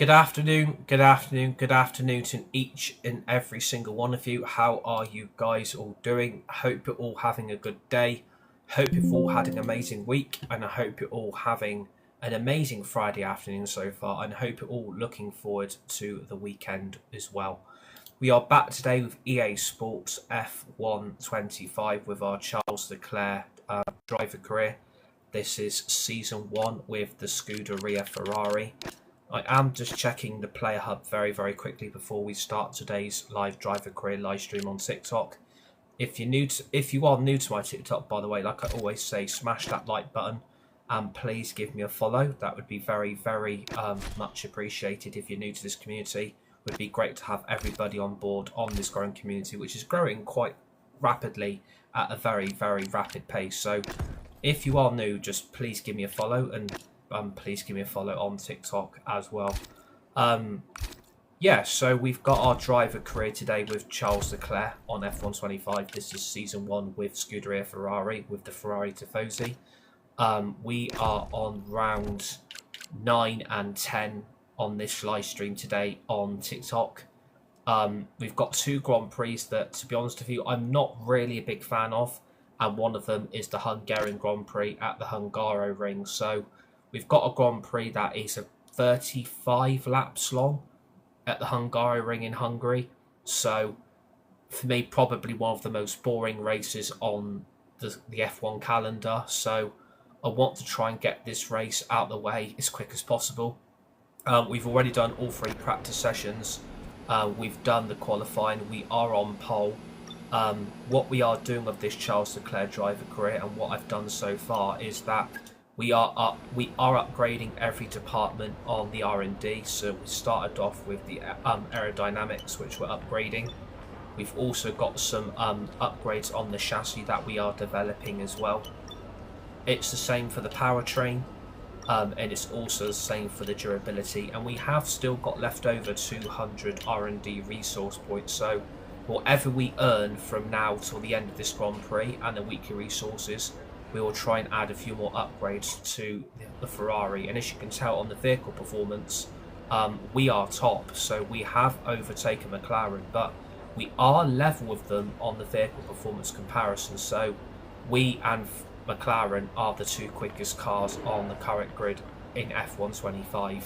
Good afternoon, good afternoon, good afternoon to each and every single one of you. How are you guys all doing? I hope you're all having a good day. Hope you've all had an amazing week, and I hope you're all having an amazing Friday afternoon so far, and I hope you're all looking forward to the weekend as well. We are back today with EA Sports F125 with our Charles Leclerc driver career. This is season one with the Scuderia Ferrari. I am just checking the player hub very, very quickly before we start today's live driver career live stream on TikTok. If you are new to my TikTok, by the way, like I always say, smash that like button and please give me a follow. That would be very, very much appreciated. If you're new to this community, it would be great to have everybody on board on this growing community, which is growing quite rapidly at a very, very rapid pace. So if you are new, just please give me a follow, and please give me a follow on TikTok as well. So we've got our driver career today with Charles Leclerc on F125. This is season one with Scuderia Ferrari with the Ferrari Tifosi. We are on round 9 and 10 on this live stream today on TikTok. We've got two Grand Prix that, to be honest with you, I'm not really a big fan of, and one of them is the Hungarian Grand Prix at the Hungaroring. So we've got a Grand Prix that is a 35 laps long at the Hungaroring in Hungary. So for me, probably one of the most boring races on the F1 calendar. So I want to try and get this race out of the way as quick as possible. We've already done all 3 practice sessions. We've done the qualifying. We are on pole. What we are doing with this Charles Leclerc driver career, and what I've done so far, is that we are upgrading every department on the R&D. So we started off with the aerodynamics, which we're upgrading. We've also got some upgrades on the chassis that we are developing as well. It's the same for the powertrain, and it's also the same for the durability. And we have still got left over 200 R&D resource points. So whatever we earn from now till the end of this Grand Prix and the weekly resources, we will try and add a few more upgrades to the Ferrari. And as you can tell on the vehicle performance, we are top. So we have overtaken McLaren, but we are level with them on the vehicle performance comparison. So we and McLaren are the 2 quickest cars on the current grid in F125.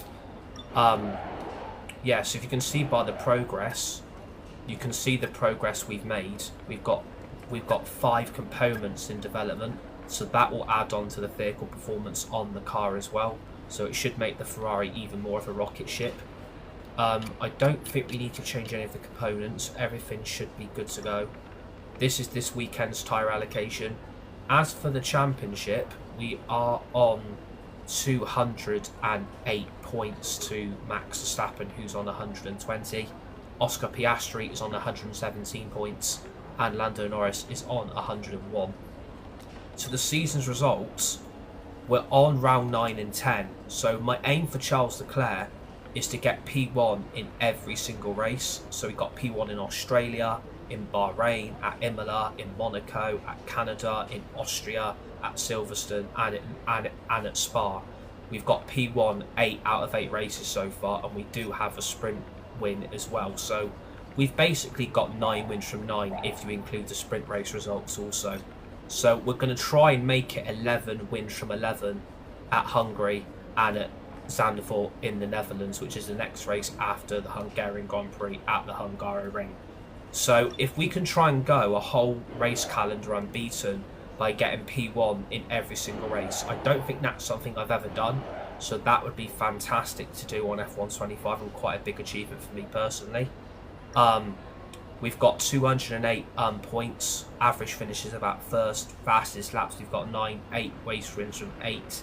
So if you can see by the progress, you can see the progress we've made. We've got 5 components in development, so that will add on to the vehicle performance on the car as well. So it should make the Ferrari even more of a rocket ship. I don't think we need to change any of the components. Everything should be good to go. This is this weekend's tyre allocation. As for the championship, we are on 208 points to Max Verstappen, who's on 120. Oscar Piastri is on 117 points, and Lando Norris is on 101. So the season's results, we're on round 9 and 10. So my aim for Charles Leclerc is to get P1 in every single race. So we got P1 in Australia, in Bahrain, at Imola, in Monaco, at Canada, in Austria, at Silverstone, and at Spa. We've got P1 8 out of 8 races so far, and we do have a sprint win as well. So we've basically got 9 wins from 9 if you include the sprint race results also. So we're going to try and make it 11 wins from 11 at Hungary and at Zandvoort in the Netherlands, which is the next race after the Hungarian Grand Prix at the Hungaroring. So if we can try and go a whole race calendar unbeaten by getting P1 in every single race, I don't think that's something I've ever done. So that would be fantastic to do on F125 and quite a big achievement for me personally. We've got 208 points. Average finishes about first. Fastest laps, we've got 9. 8 race wins from 8.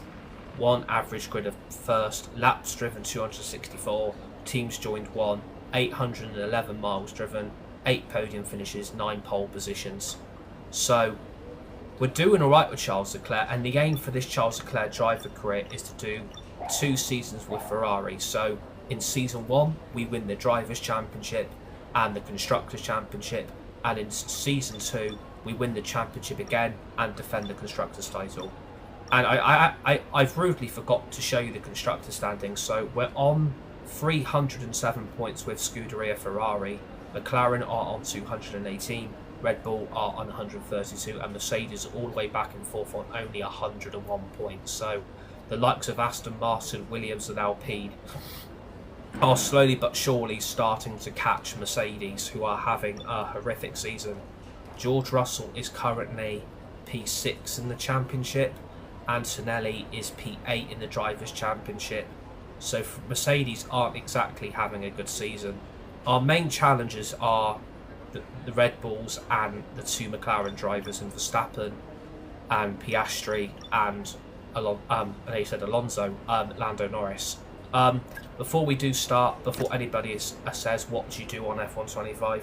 1 average grid of first. Laps driven 264. Teams joined 1. 811 miles driven. 8 podium finishes. 9 pole positions. So we're doing alright with Charles Leclerc, and the aim for this Charles Leclerc driver career is to do 2 seasons with Ferrari. So in season 1 we win the Drivers' Championship and the Constructors' Championship, and in season 2 we win the championship again and defend the Constructors' title. And I've rudely forgot to show you the Constructors' standings. So we're on 307 points with Scuderia Ferrari. McLaren are on 218. Red Bull are on 132, and Mercedes are all the way back and forth on only 101 points. So the likes of Aston Martin, Williams and Alpine are slowly but surely starting to catch Mercedes, who are having a horrific season. George Russell is currently P6 in the championship, and Antonelli is P8 in the Drivers' Championship. So Mercedes aren't exactly having a good season. Our main challengers are the Red Bulls and the two McLaren drivers in Verstappen and Piastri and Alonso, Lando Norris. Before we do start, before anybody says what do you do on F125,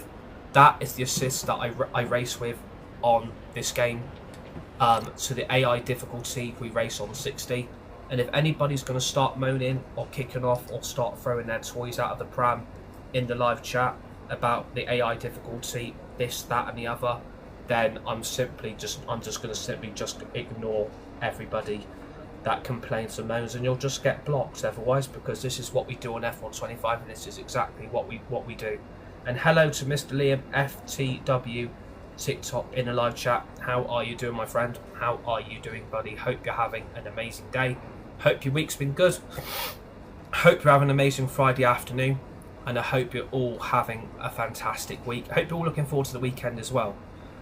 that is the assist that I race with on this game. So the AI difficulty, we race on 60. And if anybody's going to start moaning or kicking off or start throwing their toys out of the pram in the live chat about the AI difficulty, this, that and the other, then I'm just going to simply just ignore everybody that complains and moans, and you'll just get blocked otherwise, because this is what we do on F125 and this is exactly what we do. And hello to Mr. Liam FTW TikTok in the live chat. How are you doing, my friend? How are you doing, buddy? Hope you're having an amazing day. Hope your week's been good. Hope you're having an amazing Friday afternoon. And I hope you're all having a fantastic week. I hope you're all looking forward to the weekend as well,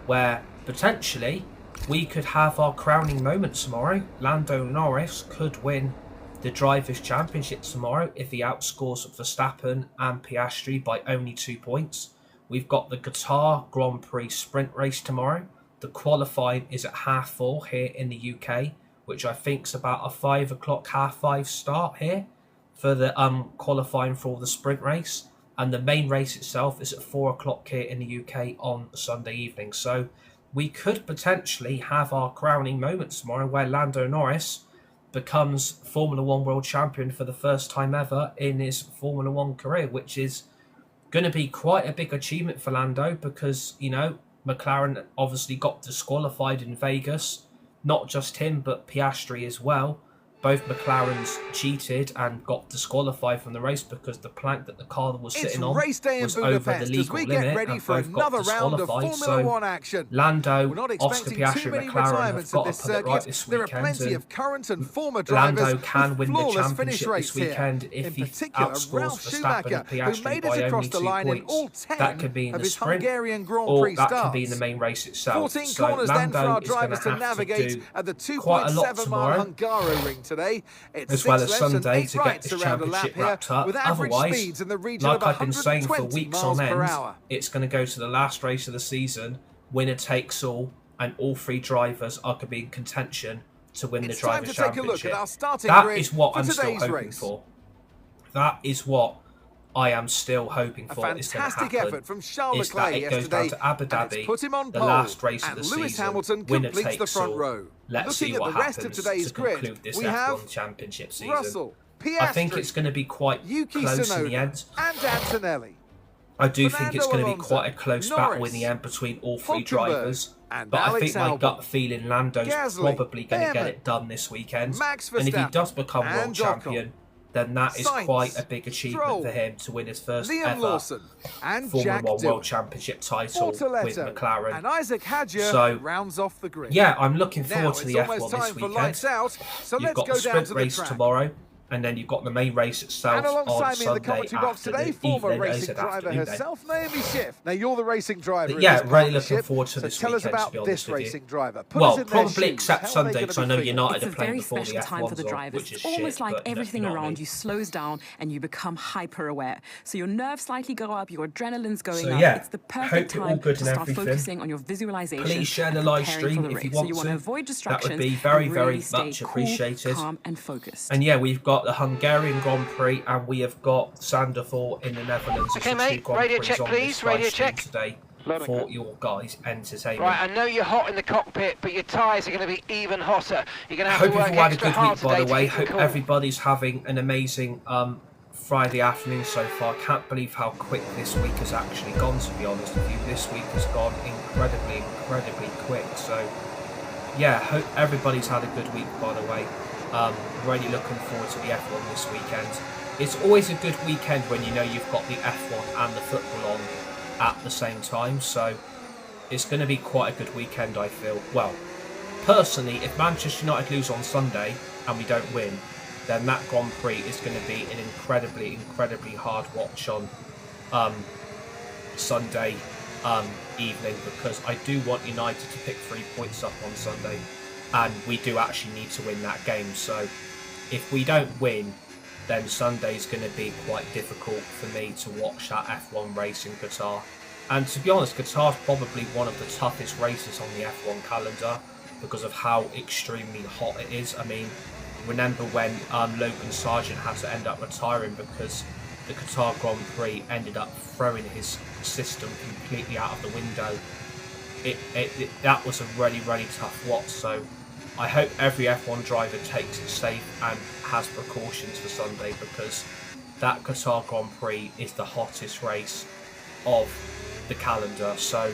where potentially we could have our crowning moment tomorrow. Lando Norris could win the Drivers' Championship tomorrow if he outscores Verstappen and Piastri by only 2 points. We've got the Qatar Grand Prix sprint race tomorrow. The qualifying is at 4:30 here in the UK, which I think is about a 5 o'clock, 5:30 start here for the qualifying for the sprint race, and the main race itself is at 4 o'clock here in the UK on Sunday evening. So we could potentially have our crowning moment tomorrow, where Lando Norris becomes Formula One world champion for the first time ever in his Formula One career, which is going to be quite a big achievement for Lando, because, you know, McLaren obviously got disqualified in Vegas. Not just him, but Piastri as well. Both McLarens cheated and got disqualified from the race because the plank that the car was sitting on was over the legal limit, and both got disqualified. So Lando, Oscar Piastri and McLaren have got to put it right this weekend, and Lando can win the championship this weekend if he outscores Verstappen and Piastri by only 2 points. That could be in the sprint, or that could be in the main race itself. So Lando is going to have to do quite a lot tomorrow, today. As well as Sunday, to get this championship wrapped up. Otherwise, like I've been saying for weeks on end, it's going to go to the last race of the season, winner takes all, and all three drivers are going to be in contention to win the Drivers' Championship. That is what I'm still hoping for. That is what I am still hoping for is going to happen. Effort from Charles Leclerc it goes down to Abu Dhabi, the last race of the season, winner takes all. Let's see what happens to conclude this F1 Championship season. Russell, Piastri, I think it's going to be quite close in the end. And Antonelli. I do think it's going to be quite a close battle in the end between all three drivers. But I think my gut feeling, Lando's probably going to get it done this weekend. And if he does become world champion, then that is quite a big achievement for him to win his first ever Formula One World Championship title with McLaren. And Isaac Hadjar so, rounds off the grid. Yeah, I'm looking forward to the F1 this weekend. You've got the sprint race tomorrow, and then you've got the main race itself on Sunday after the former racing driver herself, Naomi Schiff. Now you're the racing driver. Yeah, really looking forward to this weekend, to be honest with you. This racing driver. Well, probably except Sunday, because I know United are playing before the F1's on, which is shit. Almost like everything around you slows down and you become hyper aware. So your nerves slightly go up, your adrenaline's going up. It's the perfect time to start focusing on your visualization. Please share the live stream if you want to. Avoid distractions. That would be very, very much appreciated. Calm and focused. And yeah, we've got the Hungarian Grand Prix, and we have got Zandvoort in the Netherlands. Okay, mate, radio check, please. Radio check. Today for your guys' entertainment. Right, I know you're hot in the cockpit, but your tyres are going to be even hotter. You're going to have to work extra hard today. Hope you've had a good week, by the way. Hope everybody's having an amazing Friday afternoon so far. Can't believe how quick this week has actually gone, to be honest with you. This week has gone incredibly quick. So, yeah, hope everybody's had a good week, by the way. Really looking forward to the F1 this weekend. it's always a good weekend when you know you've got the F1 and the football on at the same time. So it's going to be quite a good weekend, I feel. Well, personally, if Manchester United lose on Sunday and we don't win, then that Grand Prix is going to be an incredibly hard watch on Sunday evening, because I do want United to pick 3 points up on Sunday, and we do actually need to win that game. So if we don't win, then Sunday's going to be quite difficult for me to watch that F1 race in Qatar. And to be honest, Qatar's probably one of the toughest races on the F1 calendar because of how extremely hot it is. I mean, remember when Logan Sargent had to end up retiring because the Qatar Grand Prix ended up throwing his system completely out of the window. That was a really tough watch. So I hope every F1 driver takes it safe and has precautions for Sunday, because that Qatar Grand Prix is the hottest race of the calendar. So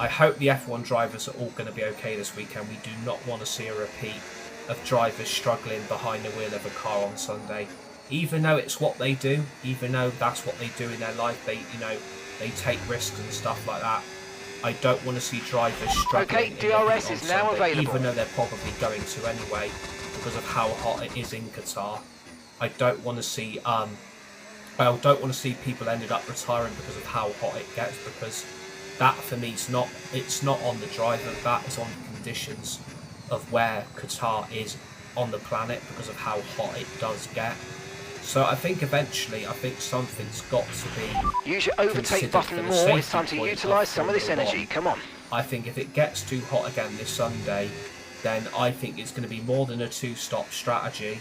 I hope the F1 drivers are all going to be okay this weekend. We do not want to see a repeat of drivers struggling behind the wheel of a car on Sunday. Even though it's what they do, even though that's what they do in their life, they take risks and stuff like that. I don't want to see drivers struggling. Okay, DRS is now available. Even though they're probably going to anyway, because of how hot it is in Qatar. I don't want to see people ended up retiring because of how hot it gets, because that for me it's not on the driver, that is on the conditions of where Qatar is on the planet because of how hot it does get. So I think eventually, something's got to be. Use your overtake button more. It's time to utilise some of this energy. Come on. I think if it gets too hot again this Sunday, then I think it's going to be more than a two-stop strategy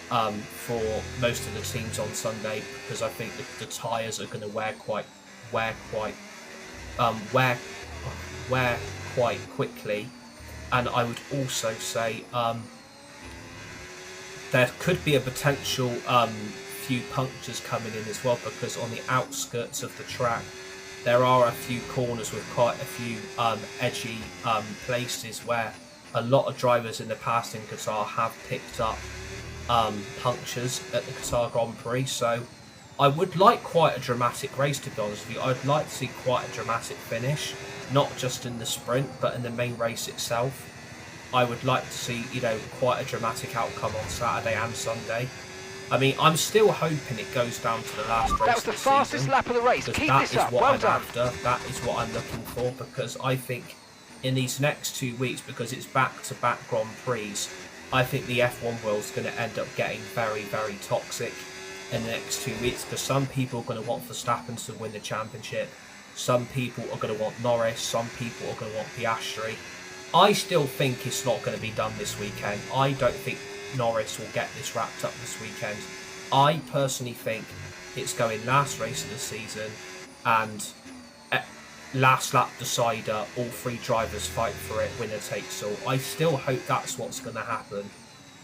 for most of the teams on Sunday, because I think the tyres are going to wear quite quickly, and I would also say there could be a potential few punctures coming in as well, because on the outskirts of the track there are a few corners with quite a few edgy places where a lot of drivers in the past in Qatar have picked up punctures at the Qatar Grand Prix. So I would like quite a dramatic race, to be honest with you. I'd like to see quite a dramatic finish, not just in the sprint but in the main race itself. I would like to see, quite a dramatic outcome on Saturday and Sunday. I mean, I'm still hoping it goes down to the last race. That was the fastest lap of the race. Keep this up. Well done. That is what I'm looking for, because I think in these next 2 weeks, because it's back-to-back Grand Prix, I think the F1 world's going to end up getting very toxic in the next 2 weeks, because some people are going to want Verstappen to win the championship. Some people are going to want Norris. Some people are going to want Piastri. I still think it's not going to be done this weekend. I don't think Norris will get this wrapped up this weekend. I personally think it's going last race of the season and last lap decider, all three drivers fight for it, winner takes all. I still hope that's what's going to happen,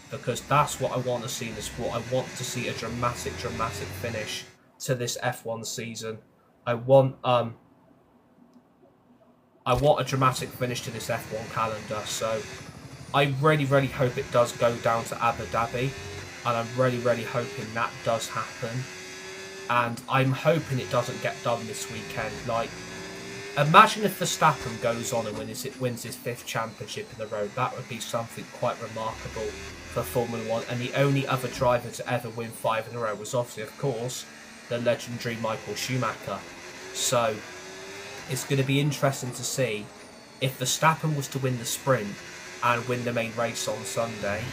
because that's what I want to see in the sport. I want to see a dramatic finish to this F1 season. I want a dramatic finish to this F1 calendar. So I really hope it does go down to Abu Dhabi, and I'm really hoping that does happen. And I'm hoping it doesn't get done this weekend. Like, imagine if Verstappen goes on and wins his 5th championship in a row. That would be something quite remarkable for Formula 1. And the only other driver to ever win 5 in a row was obviously, of course, the legendary Michael Schumacher. So it's going to be interesting to see if Verstappen was to win the sprint and win the main race on Sunday.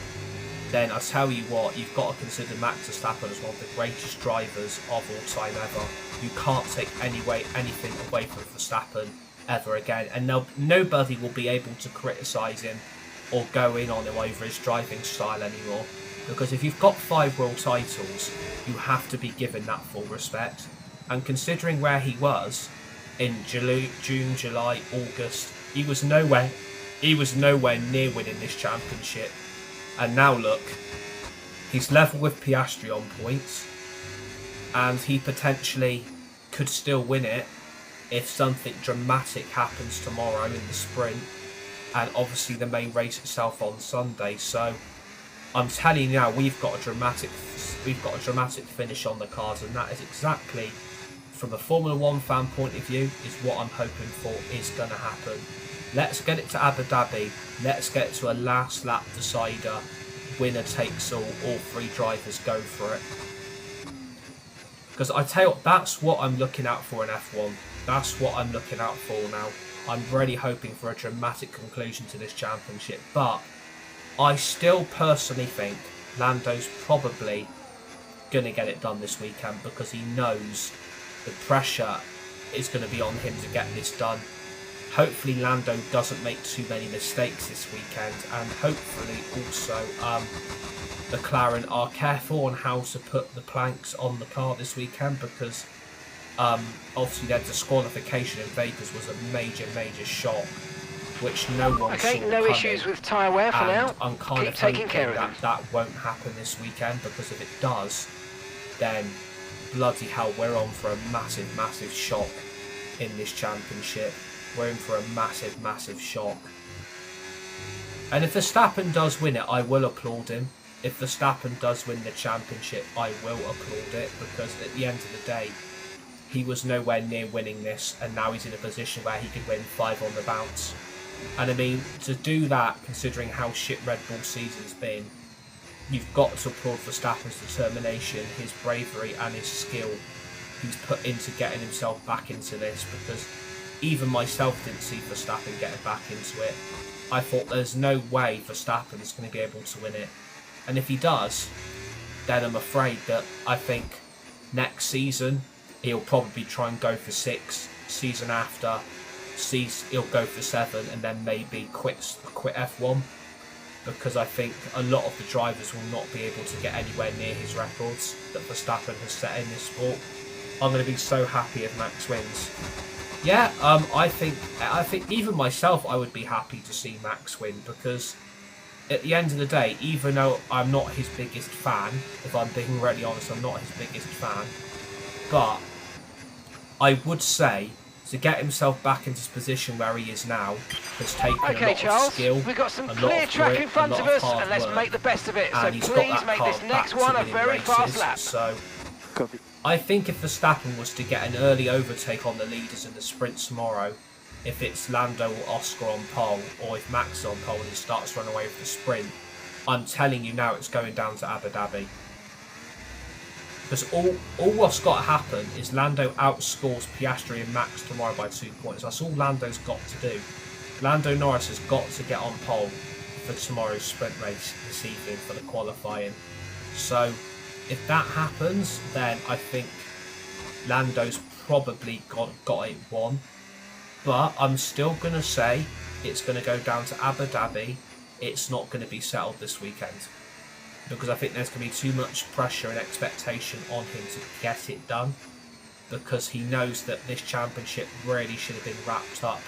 Then I tell you what, you've got to consider Max Verstappen as one of the greatest drivers of all time ever. You can't take anything away from Verstappen ever again, and nobody will be able to criticise him or go in on him over his driving style anymore. Because if you've got 5 world titles, you have to be given that full respect. And considering where he was in June, July, August, he was nowhere near winning this championship. And now look, he's level with Piastri on points, and he potentially could still win it if something dramatic happens tomorrow in the sprint, and obviously the main race itself on Sunday. So I'm telling you now, we've got a dramatic finish on the cards, and that is exactly, from a Formula 1 fan point of view, is what I'm hoping for is going to happen. Let's get it to Abu Dhabi. Let's get it to a last lap decider. Winner takes all 3 drivers go for it. Because I tell you what, that's what I'm looking out for in F1. That's what I'm looking out for now. I'm really hoping for a dramatic conclusion to this championship. But I still personally think Lando's probably going to get it done this weekend, because he knows the pressure is going to be on him to get this done. Hopefully Lando doesn't make too many mistakes this weekend, and hopefully also McLaren are careful on how to put the planks on the car this weekend, because obviously their disqualification in Vegas was a major shock, which no one saw no coming. issues with tyre wear for now. I'm kind of taking care hoping of that won't happen this weekend, because if it does, then bloody hell, we're on for a massive shock in this championship. We're in for a massive shock. And if Verstappen does win it, I will applaud him. If Verstappen does win the championship, I will applaud it, because at the end of the day, he was nowhere near winning this, and now he's in a position where he could win 5 on the bounce. And I mean, to do that, considering how shit Red Bull season's been, you've got to applaud Verstappen's determination, his bravery and his skill he's put into getting himself back into this, because even myself didn't see Verstappen getting back into it. I thought there's no way Verstappen's going to be able to win it. And if he does, then I'm afraid that I think next season he'll probably try and go for 6. Season after, he'll go for 7, and then maybe quit F1. Because I think a lot of the drivers will not be able to get anywhere near his records that Verstappen has set in this sport. I'm going to be so happy if Max wins. Yeah, I think even myself, I would be happy to see Max win, because at the end of the day, even though I'm not his biggest fan, if I'm being really honest, I'm not his biggest fan, but I would say to get himself back into his position where he is now has taken a lot Charles, of skill, we've got some a lot clear of track grit, in front a lot of us, hard and let's work, make the best of it. So and he's got please that make car this next back to one a winning very fast races. lap. So Copy. I think if Verstappen was to get an early overtake on the leaders in the sprint tomorrow, if it's Lando or Oscar on pole, or if Max is on pole and he starts to run away with the sprint, I'm telling you now, it's going down to Abu Dhabi. Because all what's got to happen is Lando outscores Piastri and Max tomorrow by 2 points. That's all Lando's got to do. Lando Norris has got to get on pole for tomorrow's sprint race this evening for the qualifying. So if that happens, then I think Lando's probably got it won. But I'm still going to say it's going to go down to Abu Dhabi. It's not going to be settled this weekend, because I think there's going to be too much pressure and expectation on him to get it done, because he knows that this championship really should have been wrapped up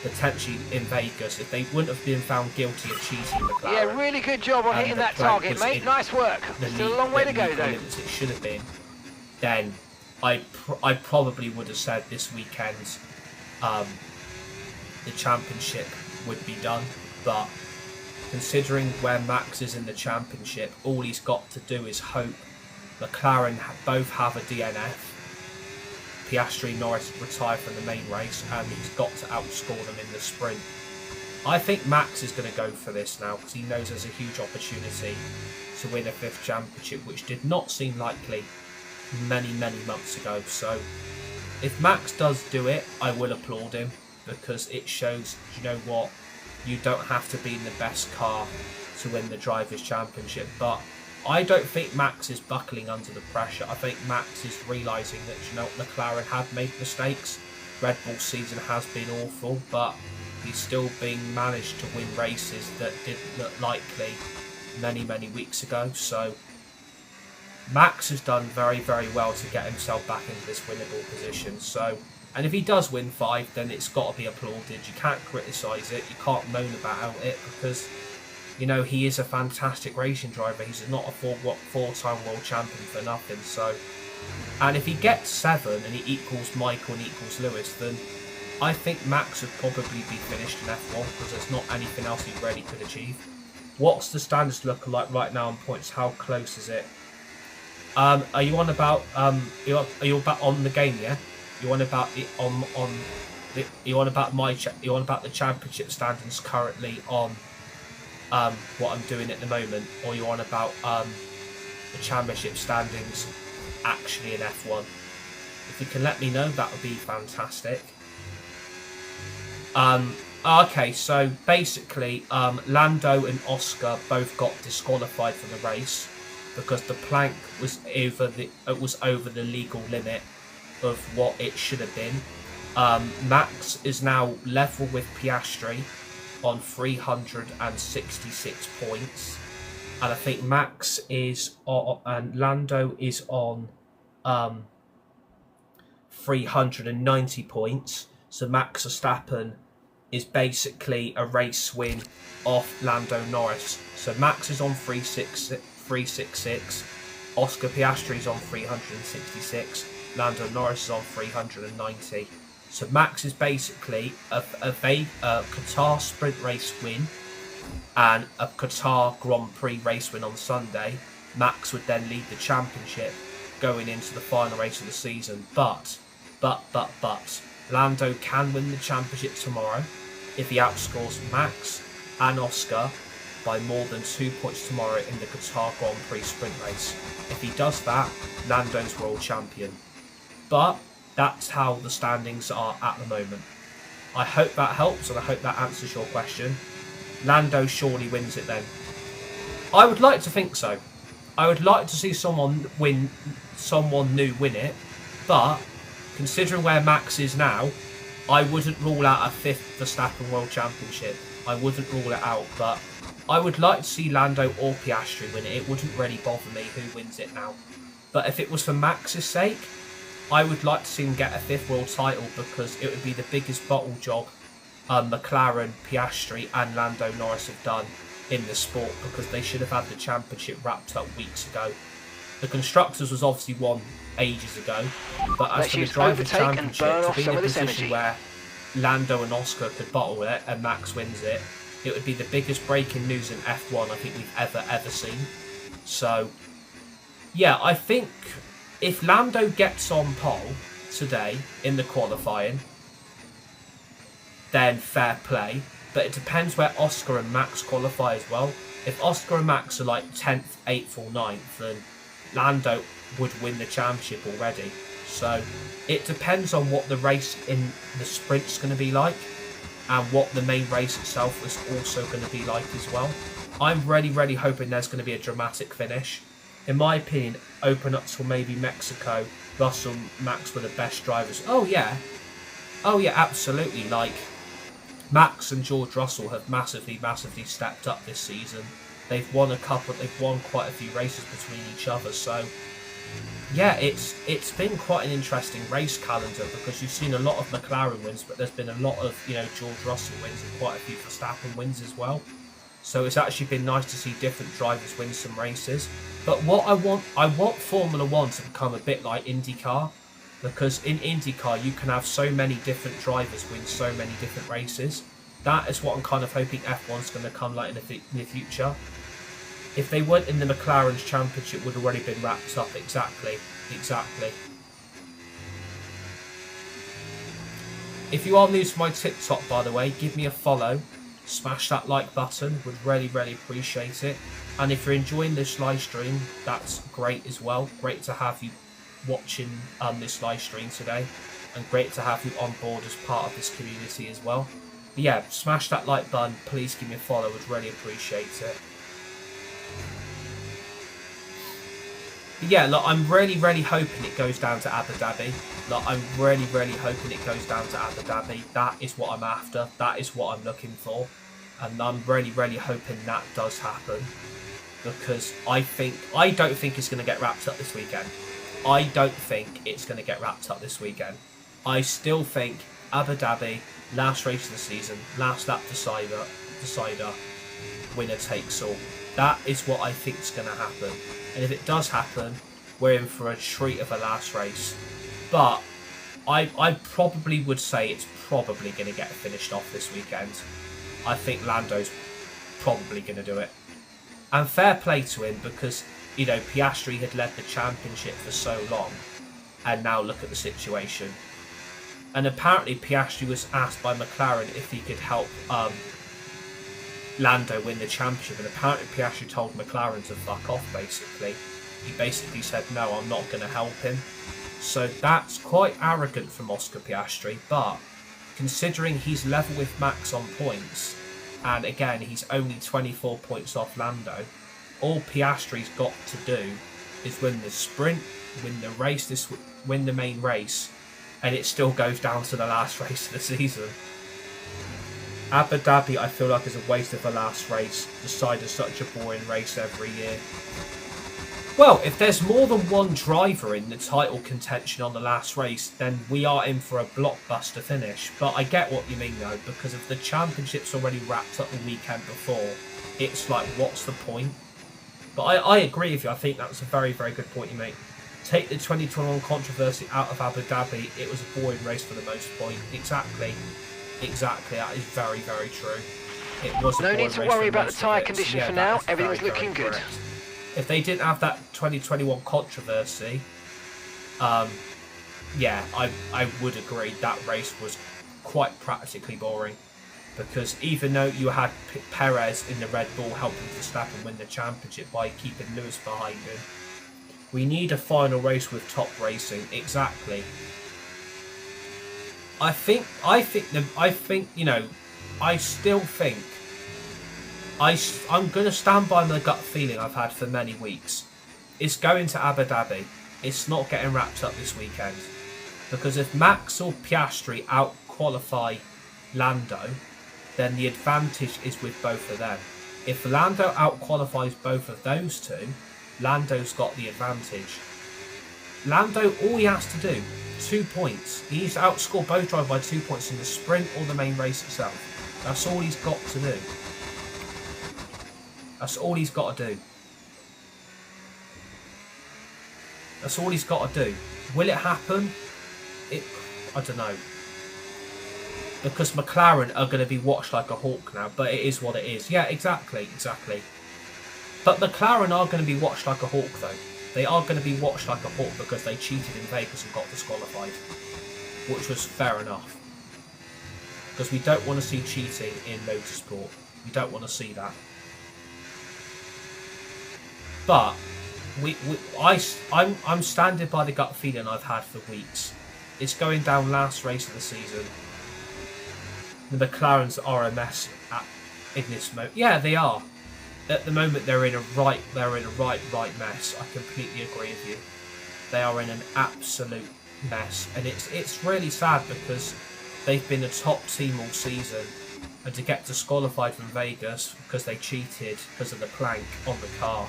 potentially in Vegas if they wouldn't have been found guilty of cheating McLaren. Yeah, really good job on hitting that target, mate. Nice work. Still a long way to go, though. It should have been. Then I probably would have said this weekend the championship would be done, but considering where Max is in the championship, all he's got to do is hope McLaren both have a DNF, Piastri, Norris retire from the main race, and he's got to outscore them in the sprint. I think Max is going to go for this now, because he knows there's a huge opportunity to win a 5th championship, which did not seem likely many months ago. So if Max does do it, I will applaud him, because it shows, you know what, you don't have to be in the best car to win the Drivers' Championship. But I don't think Max is buckling under the pressure. I think Max is realising that, you know, McLaren have made mistakes. Red Bull season has been awful, but he's still being managed to win races that didn't look likely many weeks ago. So Max has done very well to get himself back into this winnable position. So, and if he does win 5, then it's got to be applauded. You can't criticise it, you can't moan about it, because, you know, he is a fantastic racing driver. He's not a four-time world champion for nothing. So, and if he gets 7 and he equals Michael and equals Lewis, then I think Max would probably be finished in F1, because there's not anything else he really could achieve. What's the standards looking like right now on points? How close is it? Are you on about are you about on the game? Yeah, you on about the you on about you on about the championship standings currently on what I'm doing at the moment, or you on about the championship standings actually in F1? If you can let me know, that would be fantastic. Okay, so basically, Lando and Oscar both got disqualified from the race because the plank was over the legal limit of what it should have been. Max is now level with Piastri on 366 points, and I think Max is and Lando is on 390 points. So Max Verstappen is basically a race win off Lando Norris. So Max is on 366, Oscar Piastri is on 366, Lando Norris is on 390. So Max is basically a Qatar sprint race win and a Qatar Grand Prix race win on Sunday. Max would then lead the championship going into the final race of the season. But Lando can win the championship tomorrow if he outscores Max and Oscar by more than 2 points tomorrow in the Qatar Grand Prix sprint race. If he does that, Lando's world champion. But that's how the standings are at the moment. I hope that helps, and I hope that answers your question. Lando surely wins it then. I would like to think so. I would like to see someone new win it, but considering where Max is now, I wouldn't rule out a 5th Verstappen World Championship. I wouldn't rule it out, but I would like to see Lando or Piastri win it. It wouldn't really bother me who wins it now. But if it was for Max's sake, I would like to see him get a 5th world title, because it would be the biggest bottle job McLaren, Piastri and Lando Norris have done in the sport, because they should have had the championship wrapped up weeks ago. The Constructors was obviously won ages ago, but as for the Drivers' Championship, to be in a position where Lando and Oscar could bottle it and Max wins it, it would be the biggest breaking news in F1 I think we've ever seen. So, yeah, I think if Lando gets on pole today in the qualifying, then fair play. But it depends where Oscar and Max qualify as well. If Oscar and Max are like 10th, 8th or 9th, then Lando would win the championship already. So it depends on what the race in the sprint's going to be like, and what the main race itself is also going to be like as well. I'm really hoping there's going to be a dramatic finish. In my opinion, open up till maybe Mexico, Russell, Max were the best drivers. Oh yeah, absolutely. Like, Max and George Russell have massively stepped up this season. They've won quite a few races between each other. So yeah, it's been quite an interesting race calendar, because you've seen a lot of McLaren wins, but there's been a lot of George Russell wins and quite a few Verstappen wins as well. So it's actually been nice to see different drivers win some races. But what I want Formula One to become a bit like IndyCar, because in IndyCar you can have so many different drivers win so many different races. That is what I'm kind of hoping F1's going to come like in the future. If they weren't in the McLaren's championship, would have already been wrapped up. Exactly. If you are new to my TikTok, by the way, give me a follow. Smash that like button. Would really appreciate it. And if you're enjoying this live stream, that's great as well. Great to have you watching this live stream today, and great to have you on board as part of this community as well. But yeah, smash that like button. Please give me a follow. Would really appreciate it. But yeah, look, I'm really hoping it goes down to Abu Dhabi. Look, I'm really hoping it goes down to Abu Dhabi. That is what I'm after. That is what I'm looking for. And I'm really hoping that does happen, because I don't think it's going to get wrapped up this weekend. I still think Abu Dhabi, last race of the season, last lap decider, winner takes all. That is what I think is going to happen. And if it does happen, we're in for a treat of a last race. But I probably would say it's probably going to get finished off this weekend. I think Lando's probably going to do it. And fair play to him because, you know, Piastri had led the championship for so long. And now look at the situation. And apparently Piastri was asked by McLaren if he could help Lando win the championship. And apparently Piastri told McLaren to fuck off, basically. He basically said, no, I'm not going to help him. So that's quite arrogant from Oscar Piastri. But considering he's level with Max on points, and again, he's only 24 points off Lando, all Piastri's got to do is win the sprint, win the race, win the main race, and it still goes down to the last race of the season. Abu Dhabi, I feel like, is a waste of a last race, decided such a boring race every year. Well, if there's more than one driver in the title contention on the last race, then we are in for a blockbuster finish. But I get what you mean, though, because if the championship's already wrapped up the weekend before, it's like, what's the point? But I agree with you. I think that's a very, very good point you make. Take the 2021 controversy out of Abu Dhabi, it was a boring race for the most part. Exactly. That is very, very true. It was a boring race. No need to worry about the tyre condition condition for now. Everything's looking good. If they didn't have that 2021 controversy, yeah, I would agree that race was quite practically boring. Because even though you had Perez in the Red Bull helping Verstappen win the championship by keeping Lewis behind him, we need a final race with top racing. Exactly. I think you know, I still think I'm going to stand by my gut feeling I've had for many weeks. It's going to Abu Dhabi. It's not getting wrapped up this weekend. Because if Max or Piastri out-qualify Lando, then the advantage is with both of them. If Lando out-qualifies both of those two, Lando's got the advantage. Lando, all he has to do, 2 points. He needs to outscore both drivers by 2 points in the sprint or the main race itself. That's all he's got to do. That's all he's got to do. That's all he's got to do. Will it happen? I don't know. Because McLaren are going to be watched like a hawk now, but it is what it is. Yeah, exactly. But McLaren are going to be watched like a hawk, though. They are going to be watched like a hawk because they cheated in Vegas and got disqualified, which was fair enough. Because we don't want to see cheating in motorsport. We don't want to see that. But I'm standing by the gut feeling I've had for weeks. It's going down last race of the season. The McLarens are a mess in this moment. Yeah, they are. At the moment, they're in a right mess. I completely agree with you. They are in an absolute mess, and it's really sad because they've been a top team all season, and to get disqualified from Vegas because they cheated because of the plank on the car.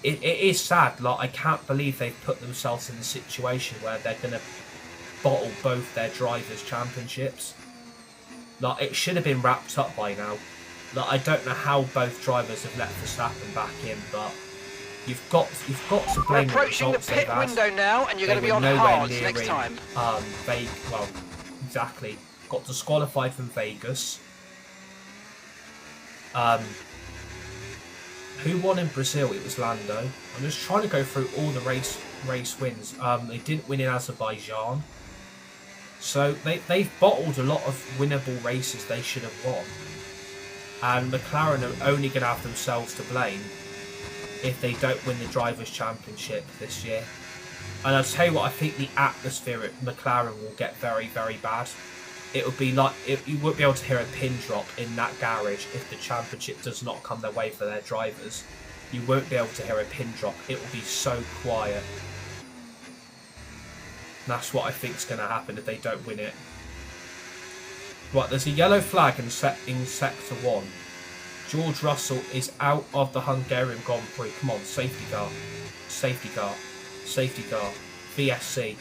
It is sad. Like, I can't believe they've put themselves in a situation where they're going to bottle both their drivers' championships. Like, it should have been wrapped up by now. Like, I don't know how both drivers have let Verstappen back in, but you've got to blame the results they've had. Approaching the pit window now, and you're going to be on hards next time. Well, exactly. Got disqualified from Vegas. Who won in Brazil? It was Lando. I'm just trying to go through all the race wins. They didn't win in Azerbaijan. So they've bottled a lot of winnable races they should have won. And McLaren are only going to have themselves to blame if they don't win the Drivers' Championship this year. And I'll tell you what, I think the atmosphere at McLaren will get very, very bad. It would be like, you won't be able to hear a pin drop in that garage if the championship does not come their way for their drivers. You won't be able to hear a pin drop. It will be so quiet. That's what I think is going to happen if they don't win it. Right, there's a yellow flag in Sector 1. George Russell is out of the Hungarian Grand Prix. Come on, safety car. Safety car. Safety car. VSC.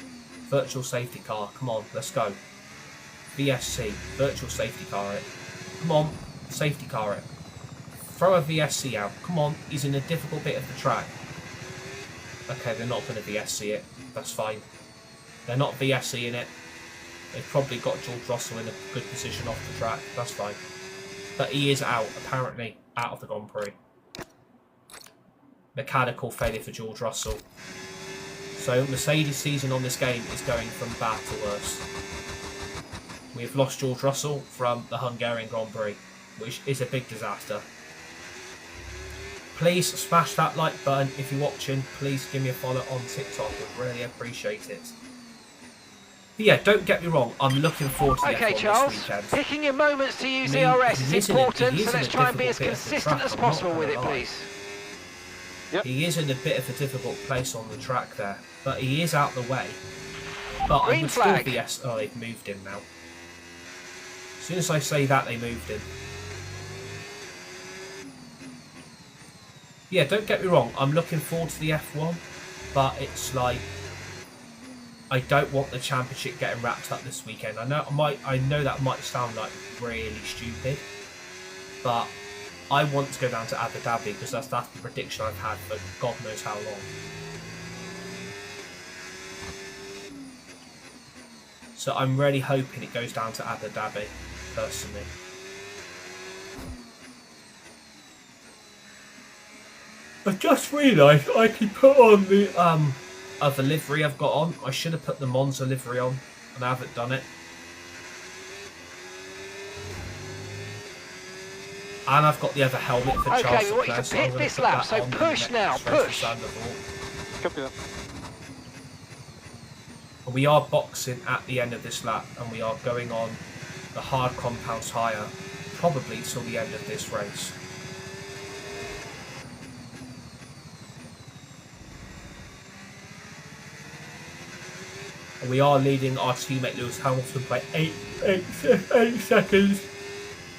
Virtual safety car. Come on, let's go. VSC. Virtual safety car it. Come on, safety car it. Throw a VSC out. Come on, he's in a difficult bit of the track. Okay, they're not going to VSC it. That's fine. They're not VSCing it. They've probably got George Russell in a good position off the track. That's fine. But he is out, apparently. out of the Grand Prix. Mechanical failure for George Russell. So Mercedes' season on this game is going from bad to worse. We have lost George Russell from the Hungarian Grand Prix, which is a big disaster. Please smash that like button if you're watching. Please give me a follow on TikTok. We'd really appreciate it. But yeah, don't get me wrong. I'm looking forward to the F1 Charles, this weekend. picking your moments to use DRS is important, so let's try and be as consistent as possible with it, please. Yep. He is in a bit of a difficult place on the track there, but he is out the way. But I would still be oh, they've moved him now. As soon as I say that, they moved him. Yeah, don't get me wrong, I'm looking forward to the F1, but it's like I don't want the championship getting wrapped up this weekend. I know that might sound like really stupid, but I want to go down to Abu Dhabi because that's the prediction I've had for God knows how long. So I'm really hoping it goes down to Abu Dhabi, personally. I just realised I can put on the other livery I've got on. I should have put the Monza livery on, and I haven't done it. And I've got the other helmet for Charles Leclerc. Okay, we want you to pit this lap, so push now, push. Copy that. We are boxing at the end of this lap, and we are going on the hard compound tyre, probably till the end of this race. And we are leading our teammate Lewis Hamilton by 8 seconds.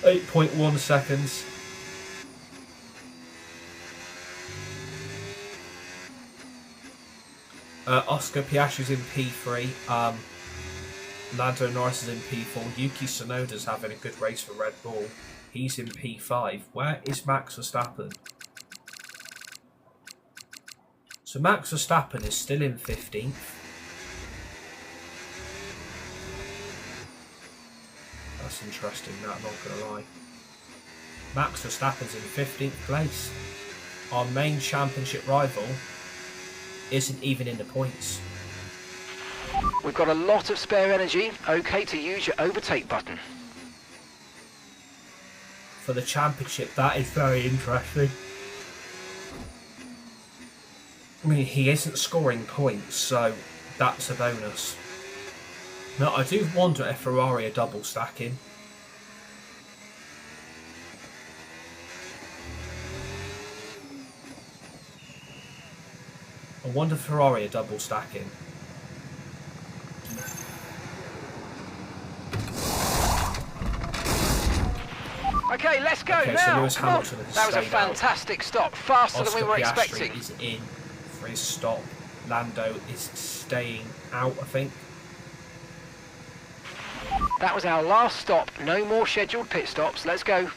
8.1 seconds. Oscar Piastri's in P3. Lando Norris is in P4. Yuki Tsunoda's having a good race for Red Bull. He's in P5. Where is Max Verstappen? So Max Verstappen is still in 15th. That's interesting, that, I'm not going to lie. Max Verstappen's in 15th place. Our main championship rival isn't even in the points. We've got a lot of spare energy. Okay to use your overtake button. For the championship, that is very interesting. I mean, he isn't scoring points, so that's a bonus. Now, I do wonder if Ferrari are double stacking. I wonder if Ferrari are double stacking. Okay, let's go okay, now. So Lewis Come on. Hamilton has That was a stayed out. fantastic stop, faster Oscar than we were Piastri expecting. is in for his stop. Lando is staying out, I think. That was our last stop. No more scheduled pit stops. Let's go.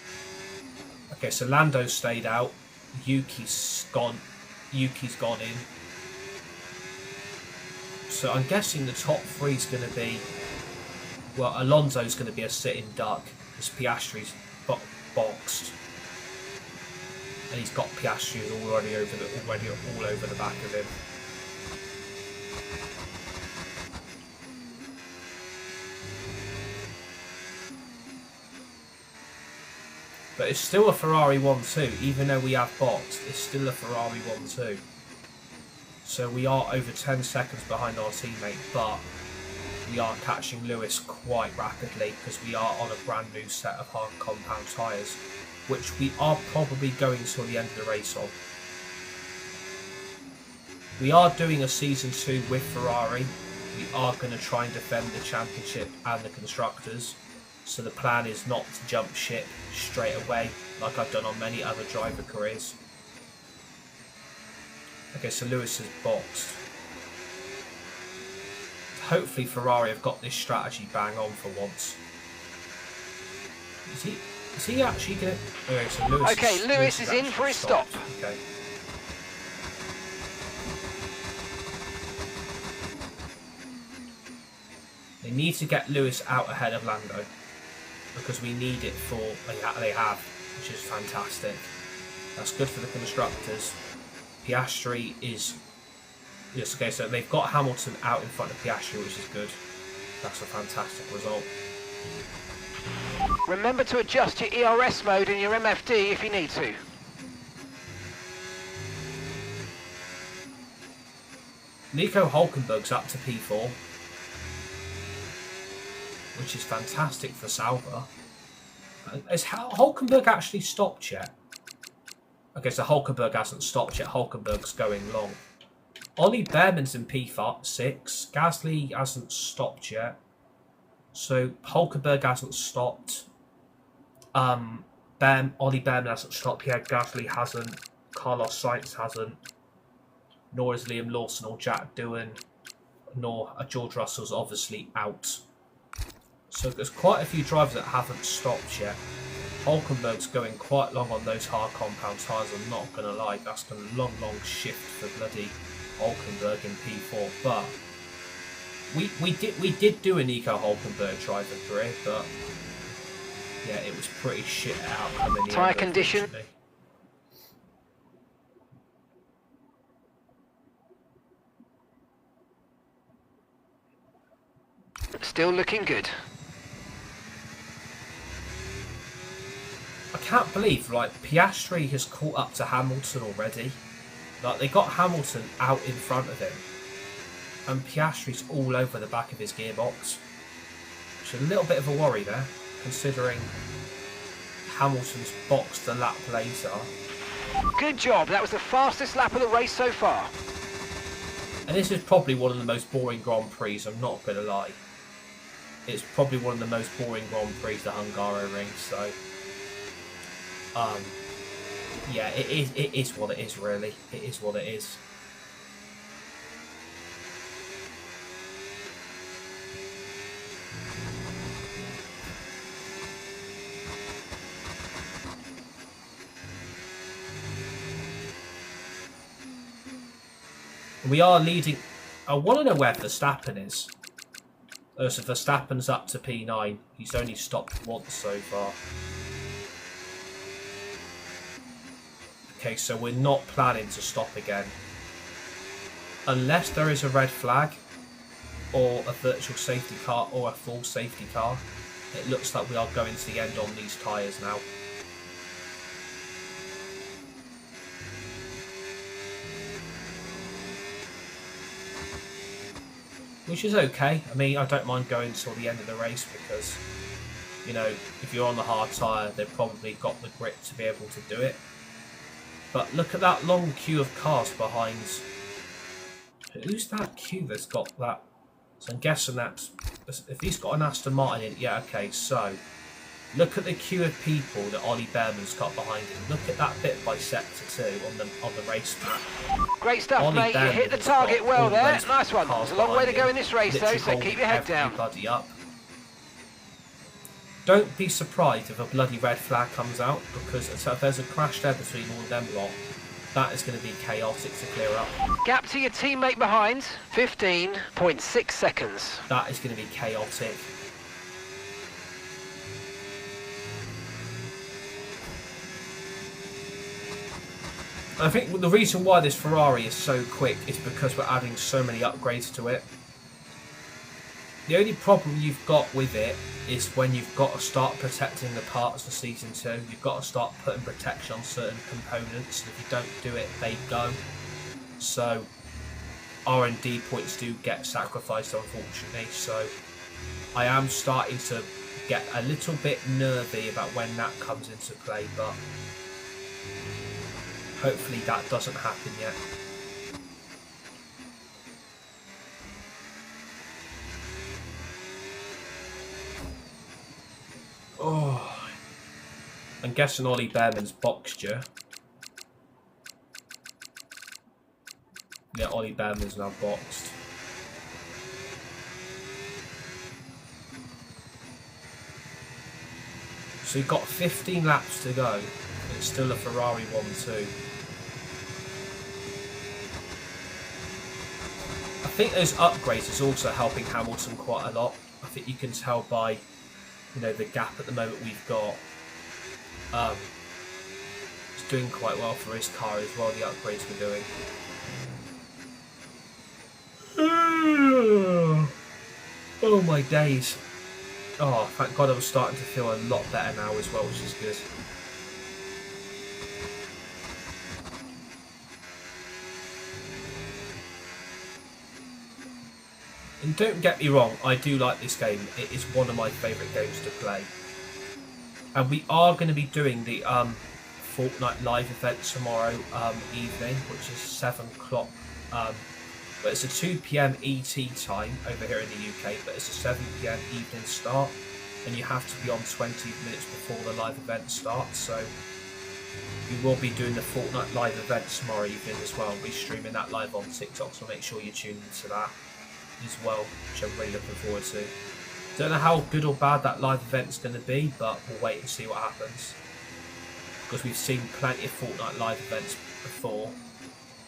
Okay, so Lando stayed out. Yuki's gone in. So I'm guessing the top three is going to be... Well, Alonso's going to be a sitting duck because Piastri's boxed. And he's got Piastri already all over the back of him. But it's still a Ferrari 1-2, even though we have boxed, it's still a Ferrari 1-2. So we are over 10 seconds behind our teammate, but we are catching Lewis quite rapidly because we are on a brand new set of hard compound tyres, which we are probably going till the end of the race on. We are doing a Season 2 with Ferrari. We are going to try and defend the championship and the constructors. So the plan is not to jump ship straight away like I've done on many other driver careers. Okay, so Lewis is boxed. Hopefully Ferrari have got this strategy bang on for once. Is he actually going to... Okay, so Lewis is in for his stop. Okay. They need to get Lewis out ahead of Lando. Because we need it for... They have. which is fantastic. That's good for the constructors. Piastri is... Yes, okay, so they've got Hamilton out in front of Piastri, which is good. That's a fantastic result. Remember to adjust your ERS mode in your MFD if you need to. Nico Hülkenberg's up to P4, which is fantastic for Sauber. Has Hülkenberg actually stopped yet? Okay, so Hülkenberg hasn't stopped yet. Hülkenberg's going long. Ollie Behrman's in P6. Gasly hasn't stopped yet. So Hülkenberg hasn't stopped. Ollie Behrman hasn't stopped yet. Gasly hasn't. Carlos Sainz hasn't. Nor is Liam Lawson or Jack Doohan. Nor George Russell's obviously out. So there's quite a few drivers that haven't stopped yet. Hülkenberg's going quite long on those hard compound tyres, I'm not going to lie. That's going to long shift for bloody Hülkenberg in P4. But we did do a Nico Hülkenberg driver career, but yeah, it was pretty shit outcome in the tyre end, condition. Still looking good. I can't believe, like, Piastri has caught up to Hamilton already. Like, they got Hamilton out in front of him, and Piastri's all over the back of his gearbox. Which is a little bit of a worry there, considering Hamilton's boxed a lap later. Good job, that was the fastest lap of the race so far. And this is probably one of the most boring Grand Prix, I'm not going to lie. It's probably one of the most boring Grand Prix, the Hungaroring, so... yeah, it is what it is, really. It is what it is. We are leading... I want to know where Verstappen is. So Verstappen's up to P9. He's only stopped once so far. Okay, so we're not planning to stop again. Unless there is a red flag, or a virtual safety car, or a full safety car. It looks like we are going to the end on these tyres now. Which is okay. I mean, I don't mind going till the end of the race because, you know, if you're on the hard tyre, they've probably got the grip to be able to do it. But look at that long queue of cars behind. Who's that queue that's got that? So I'm guessing that's... If he's got an Aston Martin in it, yeah, okay, so... Look at the queue of people that Ollie Behrman's got behind him. Look at that bit by Sector 2 on the race map. Great stuff, Ollie mate. Behrman's you hit the target well there. Nice one. There's a long way to go in this race, though, so keep your head down. Up. Don't be surprised if a bloody red flag comes out, because if there's a crash there between all of them lot, that is going to be chaotic to clear up. Gap to your teammate behind, 15.6 seconds. That is going to be chaotic. I think the reason why this Ferrari is so quick is because we're adding so many upgrades to it. The only problem you've got with it is when you've got to start protecting the parts for Season 2. You've got to start putting protection on certain components, and if you don't do it, they go. So R&D points do get sacrificed, unfortunately. So I am starting to get a little bit nervy about when that comes into play, but hopefully that doesn't happen yet. Oh, I'm guessing Ollie Behrman's boxed you. Yeah, Ollie Behrman's now boxed. So you've got 15 laps to go. It's still a Ferrari 1-2. I think those upgrades is also helping Hamilton quite a lot. I think you can tell by, you know, the gap at the moment we've got. doing quite well for his car as well, the upgrades we're doing. Oh my days. Oh, thank God I'm starting to feel a lot better now as well, which is good. And don't get me wrong, I do like this game. It is one of my favourite games to play. And we are going to be doing the Fortnite live event tomorrow evening, which is 7 o'clock. But it's a 2 PM ET time over here in the UK, but it's a 7 PM evening start. And you have to be on 20 minutes before the live event starts. So we will be doing the Fortnite live event tomorrow evening as well. We'll be streaming that live on TikTok, so make sure you tune into that as well, which I'm really looking forward to. Don't know how good or bad that live event's going to be, but we'll wait and see what happens. Because we've seen plenty of Fortnite live events before,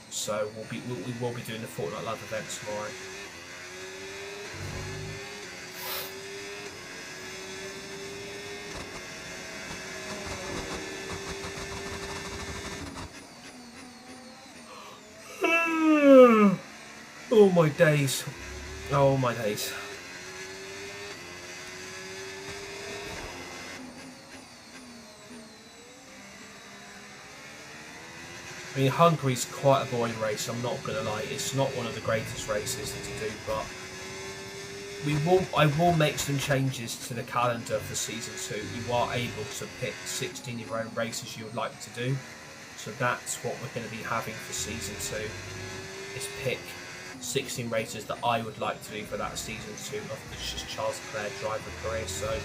so we will be doing the Fortnite live event tomorrow. Oh my days. Oh my days. I mean, Hungary's quite a boring race, I'm not going to lie. It's not one of the greatest races to do, but I will make some changes to the calendar for Season 2. You are able to pick 16 of your own races you would like to do. So that's what we're going to be having for Season 2, is pick 16 races that I would like to do for that Season 2 of the Charles Leclerc driver career. So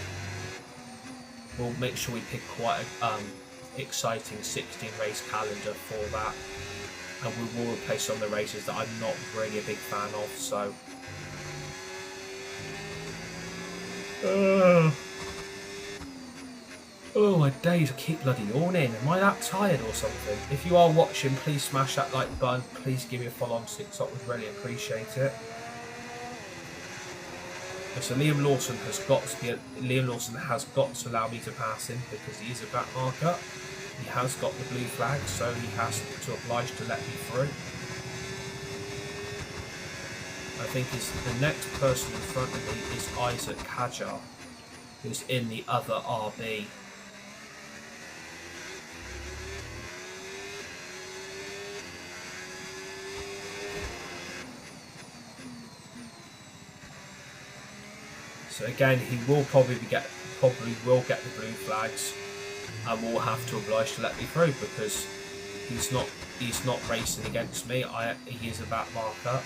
we'll make sure we pick quite a exciting 16 race calendar for that, and we will replace some of the races that I'm not really a big fan of. So oh my days, I keep bloody yawning. Am I that tired or something? If you are watching, please smash that like button. Please give me a follow on TikTok, would really appreciate it. So Liam Lawson has got to allow me to pass him because he is a back marker. He has got the blue flag, so he has to oblige to let me through. I think the next person in front of me is Isaac Kajar, who's in the other RB. So again, he will probably will get the blue flags, and will have to oblige to let me through because he's not racing against me. He is a back marker.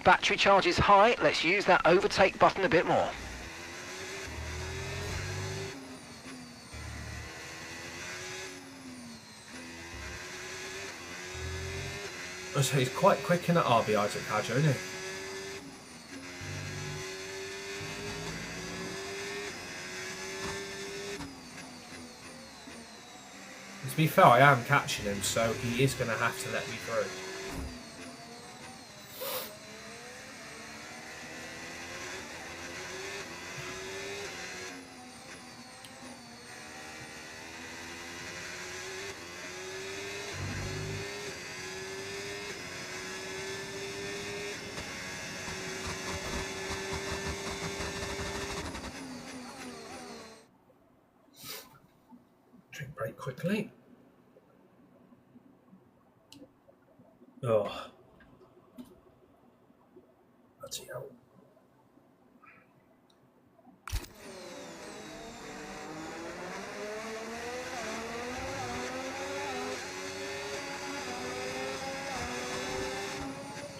Battery charge is high. Let's use that overtake button a bit more. So he's quite quick in that RB, Isaac Hadjo, isn't he? To be fair, I am catching him, so he is going to have to let me through. Drink break quickly. Oh. Bloody hell.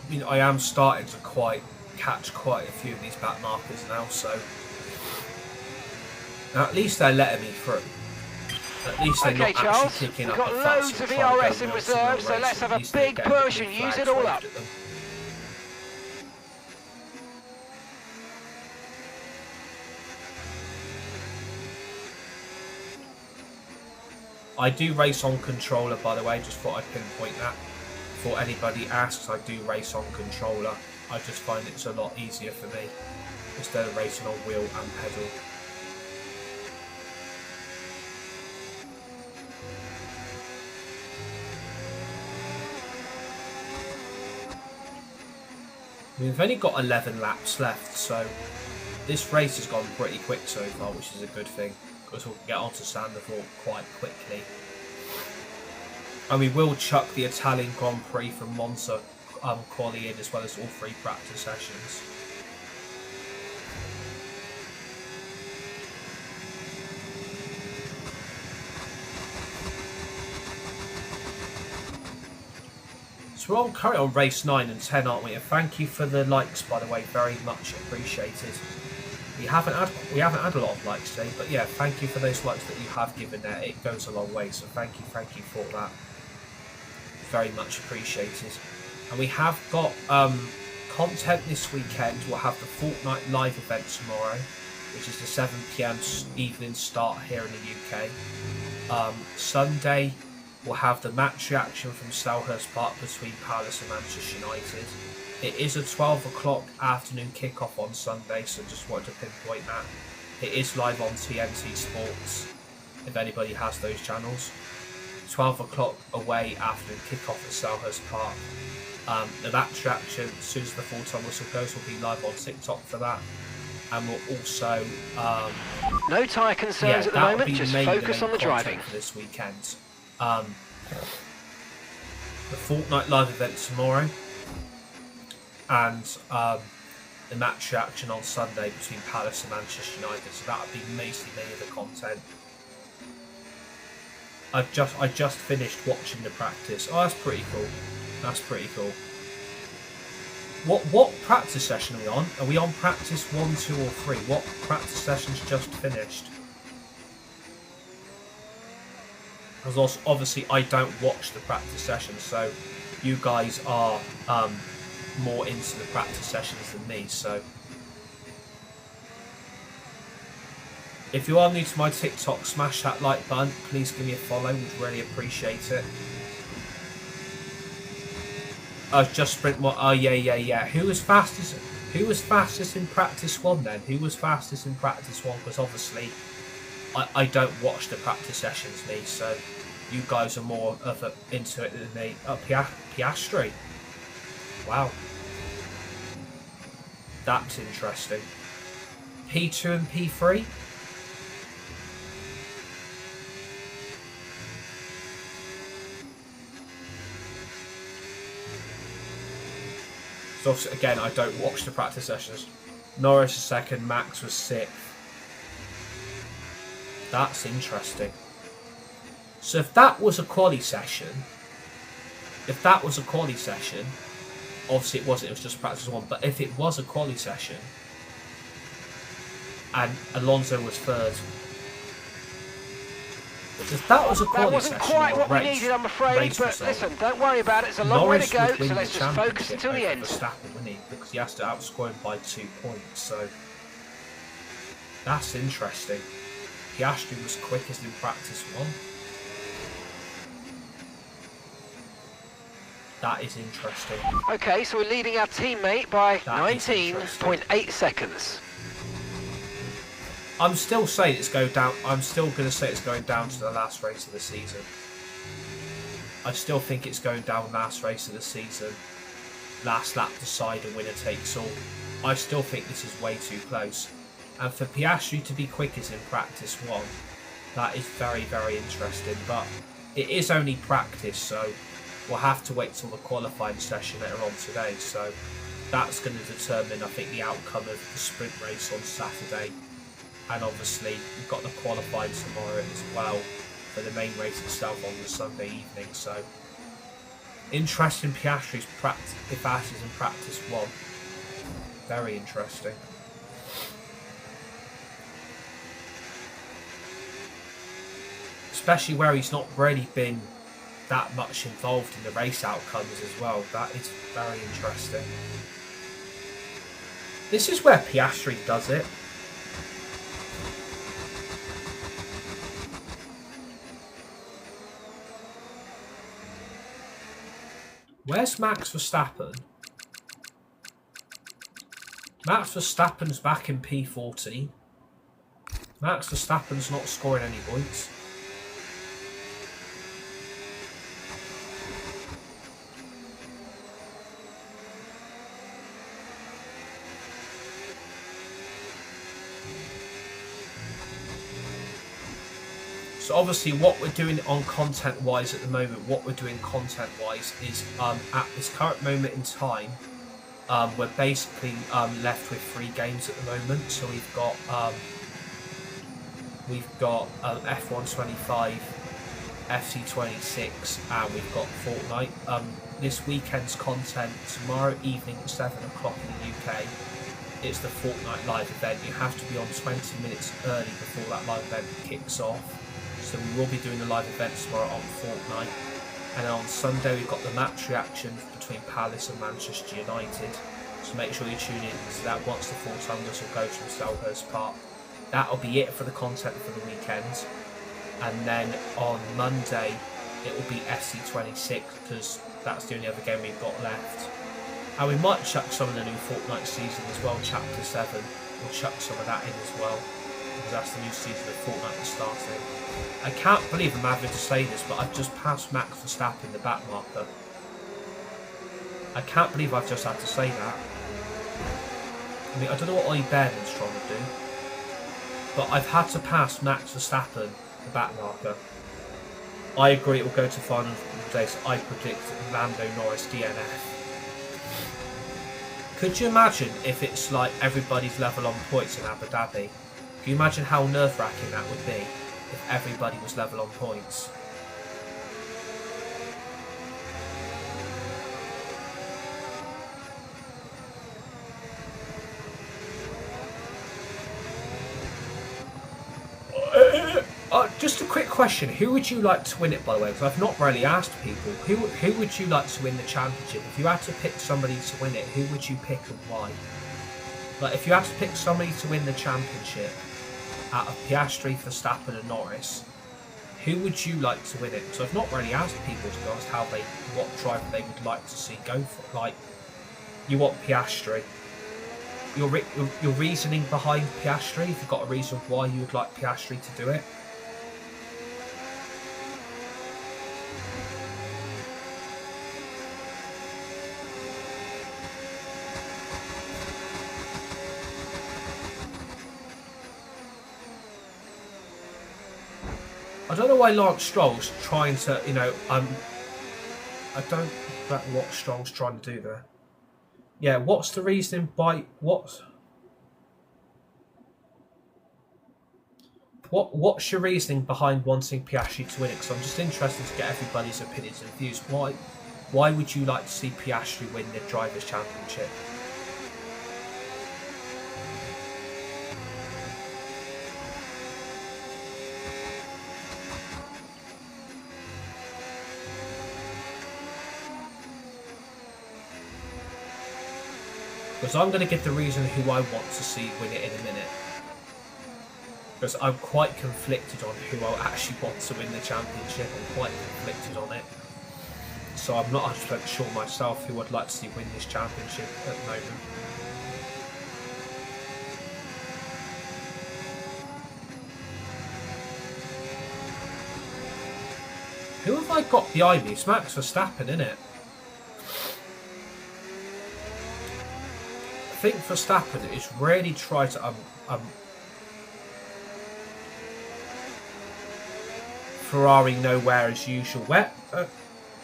I mean, I am starting to catch quite a few of these back markers now, so now at least they're letting me through. At least they're not Charles, actually kicking we've up got a fuss loads of and trying to ERS go in nuts in reserve, the so race. let's have At a least they're big getting push the and blue use flags it all waved up. at them. I do race on controller, by the way, just thought I'd pinpoint that. Before anybody asks, I do race on controller. I just find it's a lot easier for me instead of racing on wheel and pedal. We've only got 11 laps left, so this race has gone pretty quick so far, which is a good thing, because we'll get onto Sandoval quite quickly. And we will chuck the Italian Grand Prix from Monza quali in, as well as all 3 practice sessions. So we're currently on race 9 and 10, aren't we? And thank you for the likes, by the way, very much appreciated. We haven't had a lot of likes today, but yeah, thank you for those likes that you have given there. It goes a long way, so thank you for that. Very much appreciated. And we have got content this weekend. We'll have the Fortnite live event tomorrow, which is the 7 PM evening start here in the UK. Sunday, we'll have the match reaction from Selhurst Park between Palace and Manchester United. It is a 12 o'clock afternoon kickoff on Sunday, so just wanted to pinpoint that. It is live on TNT Sports, if anybody has those channels. 12 o'clock away afternoon kickoff at Selhurst Park. The match reaction, as soon as the full-time whistle goes, will be live on TikTok for that. And we'll also... no tyre concerns at the moment, just focus on the driving. For this weekend. The Fortnite live event tomorrow, and the match reaction on Sunday between Palace and Manchester United. So that would be mostly the content. I just finished watching the practice. Oh, that's pretty cool. That's pretty cool. What practice session are we on? Are we on practice 1, 2, or 3? What practice session's just finished? Because also, obviously I don't watch the practice sessions, so you guys are more into the practice sessions than me. So if you are new to my TikTok, smash that like button. Please give me a follow. Would really appreciate it. Just sprint one. Oh yeah. Who was fastest in practice 1 then? Who was fastest in practice 1? Because obviously I don't watch the practice sessions, me. So you guys are more into it than me. Piastri. Wow. That's interesting. P2 and P3. So again, I don't watch the practice sessions. Norris was 2nd, Max was 6th. That's interesting. So if that was a quali session, obviously it wasn't, it was just practice 1, but if it was a quali session and Alonso was 3rd, if that was a quali session, that wasn't quite what we needed, I'm afraid, but listen, don't worry about it, it's a long way to go, so let's just focus until the end. Verstappen, wouldn't he? Because he has to outscore him by 2 points, so that's interesting. Piastri was quickest in practice 1. That is interesting. Okay, so we're leading our teammate by 19.8 seconds. I'm still saying it's going down. I'm still going to say it's going down to the last race of the season. I still think it's going down last race of the season. Last lap decider, winner takes all. I still think this is way too close. And for Piastri to be quickest in practice 1, that is very, very interesting. But it is only practice, so we'll have to wait till the qualifying session later on today. So that's going to determine, I think, the outcome of the sprint race on Saturday. And obviously, we've got the qualifying tomorrow as well for the main race itself on the Sunday evening. So interesting, Piastri's practice, if Ashes in practice 1. Very interesting. Especially where he's not really been that much involved in the race outcomes as well. That is very interesting. This is where Piastri does it. Where's Max Verstappen? Max Verstappen's back in P14. Max Verstappen's not scoring any points. So obviously what we're doing on content-wise at the moment, is at this current moment in time, we're basically left with 3 games at the moment. So we've got F125, FC26, and we've got Fortnite. This weekend's content tomorrow evening at 7 o'clock in the UK. It's the Fortnite live event. You have to be on 20 minutes early before that live event kicks off. So we will be doing the live event tomorrow on Fortnite. And then on Sunday we've got the match reaction between Palace and Manchester United. So make sure you tune in to that once the full-time whistle goes from Selhurst Park. That'll be it for the content for the weekend. And then on Monday it will be FC26 because that's the only other game we've got left. And we might chuck some of the new Fortnite season as well, Chapter 7. We'll chuck some of that in as well, because that's the new season of Fortnite that's starting. I can't believe I'm having to say this, but I've just passed Max Verstappen the back marker. I can't believe I've just had to say that. I mean, I don't know what Ollie Behrman's trying to do, but I've had to pass Max Verstappen the back marker. I agree it will go to final days. I predict Lando Norris DNF. Could you imagine if it's like everybody's level on points in Abu Dhabi? Can you imagine how nerve-wracking that would be if everybody was level on points? Just a quick question. Who would you like to win it, by the way? Because I've not really asked people. Who would you like to win the championship? If you had to pick somebody to win it, who would you pick and why? Like, if you had to pick somebody to win the championship out of Piastri, Verstappen and Norris, who would you like to win it? So I've not really asked people, to be honest, what driver they would like to see go for. Like, you want Piastri. Your reasoning behind Piastri, if you've got a reason why you would like Piastri to do it. I don't know why Lance Stroll's trying to, I don't know what Stroll's trying to do there. Yeah, what's the reasoning by what's your reasoning behind wanting Piastri to win it? Because I'm just interested to get everybody's opinions and views. Why would you like to see Piastri win the Drivers' Championship? Because I'm going to give the reason who I want to see win it in a minute. Because I'm quite conflicted on who I actually want to win the championship. I'm quite conflicted on it. So I'm not 100% sure myself who I'd like to see win this championship at the moment. Who have I got behind me? It's Max Verstappen, isn't it? I think Verstappen is really trying to Ferrari nowhere as usual. Where?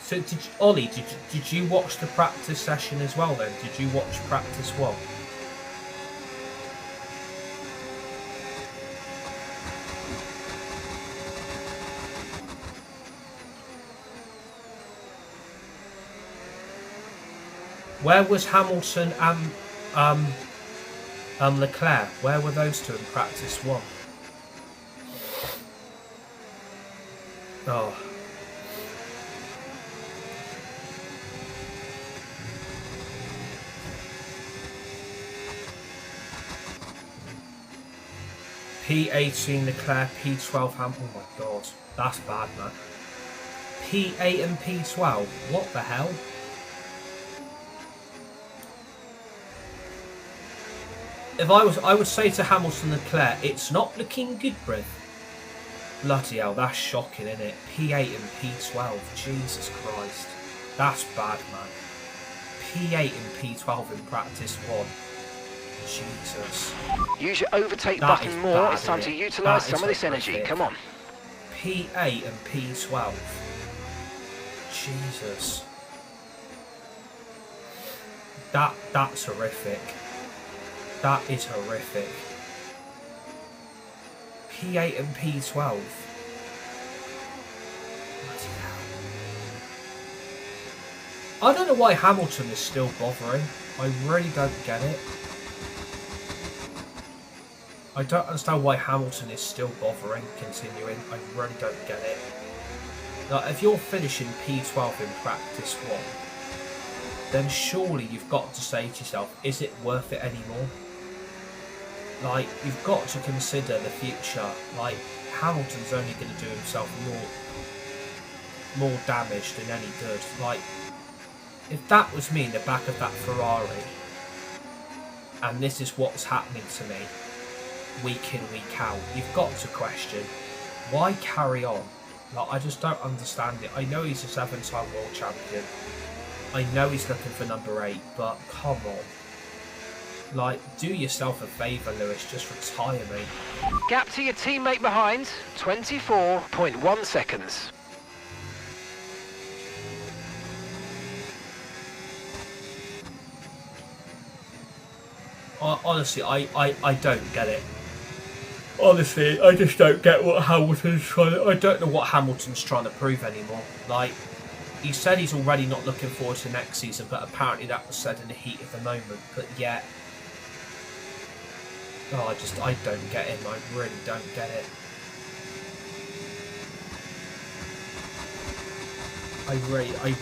So Ollie, did you watch the practice session as well then? Did you watch practice 1? Where was Hamilton and Leclerc? Where were those two in practice 1? Oh. P18 Leclerc, P12 Hamilton. Oh my god, that's bad, man. P8 and P12. What the hell? if I would say to Hamilton and Leclerc, it's not looking good, bruv. Bloody hell, that's shocking, isn't it? P8 and P12, Jesus Christ. That's bad, man. P8 and P12 in practice 1. Jesus. Use your overtake button more. It's time to utilise some of this energy. Come on. P8 and P12. Jesus. That's horrific. That is horrific. P8 and P12. Bloody hell. I don't know why Hamilton is still bothering. I really don't get it. I don't understand why Hamilton is still bothering, continuing. I really don't get it. Like, if you're finishing P12 in practice 1, then surely you've got to say to yourself, is it worth it anymore? Like, you've got to consider the future. Like, Hamilton's only going to do himself more damage than any good. Like, if that was me in the back of that Ferrari, and this is what's happening to me, week in, week out, you've got to question, why carry on? Like, I just don't understand it. I know he's a 7-time world champion. I know he's looking for number 8, but come on. Like, do yourself a favour, Lewis, just retire me. Gap to your teammate behind, 24.1 seconds. Honestly, I don't get it. Honestly, I just don't get what Hamilton's trying to... I don't know what Hamilton's trying to prove anymore. Like, he said he's already not looking forward to next season, but apparently that was said in the heat of the moment. But yet... Oh, I don't get him. I really don't get it. I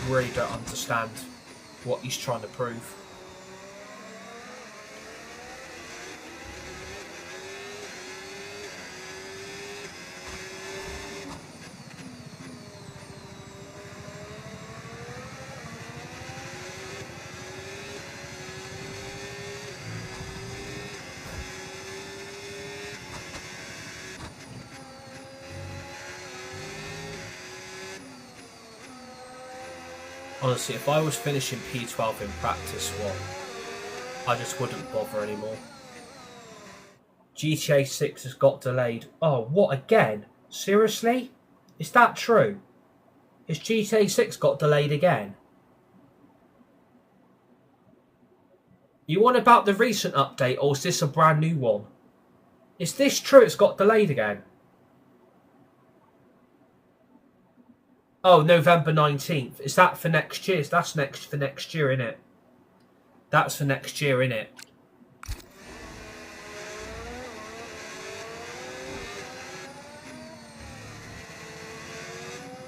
really don't understand what he's trying to prove. Honestly, if I was finishing P12 in practice 1, I just wouldn't bother anymore. GTA 6 has got delayed. Oh, what, again? Seriously? Is that true? Has GTA 6 got delayed again? You on about the recent update, or is this a brand new one? Is this true it's got delayed again? Oh, November 19th. Is that for next year? That's for next year, innit? That's for next year, innit?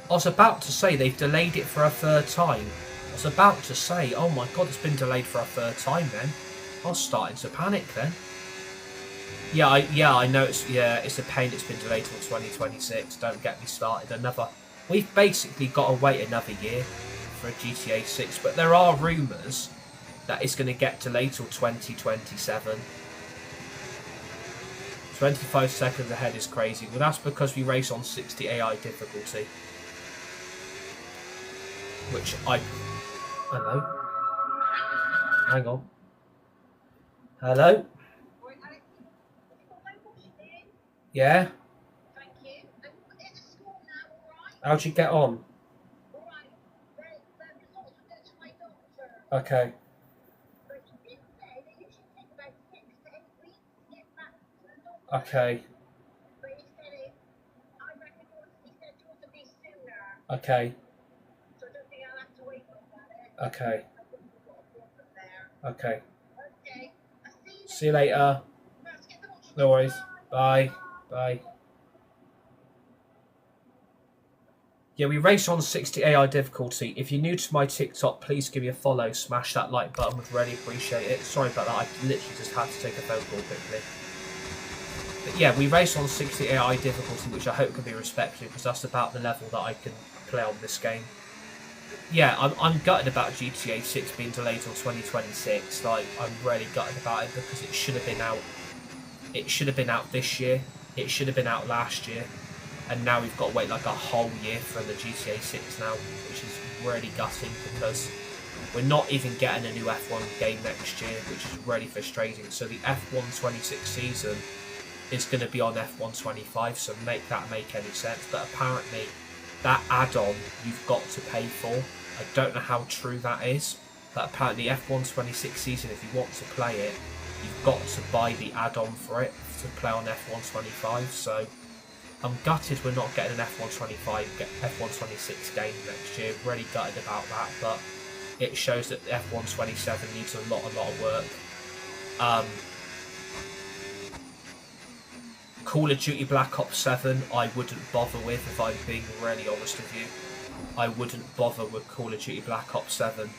I was about to say they've delayed it for a 3rd time. I was about to say, oh my god, it's been delayed for a 3rd time then. I was starting to panic then. Yeah, I know it's a pain it's been delayed till 2026. Don't get me started. We've basically got to wait another year for a GTA 6, but there are rumours that it's going to get delayed till 2027. 25 seconds ahead is crazy. Well, that's because we race on 60 AI difficulty. Which Hello? Hang on. Hello? Yeah? How'd you get on? Okay. Okay. Okay. Okay. Okay. See you later. No worries. Bye. Bye. Yeah, we race on 60 AI difficulty. If you're new to my TikTok, please give me a follow. Smash that like button. Would really appreciate it. Sorry about that. I literally just had to take a phone call quickly. But yeah, we race on 60 AI difficulty, which I hope can be respected, because that's about the level that I can play on this game. yeah, I'm gutted about GTA 6 being delayed till 2026. Like, I'm really gutted about it because it should have been out. It should have been out this year. It should have been out last year. And now we've got to wait like a whole year for the GTA 6 now, which is really gutting because we're not even getting a new F1 game next year, which is really frustrating. So the F1 26 season is going to be on F1 25, so make that make any sense. But apparently that add-on you've got to pay for. I don't know how true that is, but apparently F1 26 season, if you want to play it, you've got to buy the add-on for it to play on F1 25. So I'm gutted we're not getting an F1 25, F1 26 game next year. Really gutted about that, but it shows that F1 27 needs a lot of work. Call of Duty Black Ops 7 I wouldn't bother with, if I'm being really honest with you. I wouldn't bother with Call of Duty Black Ops 7.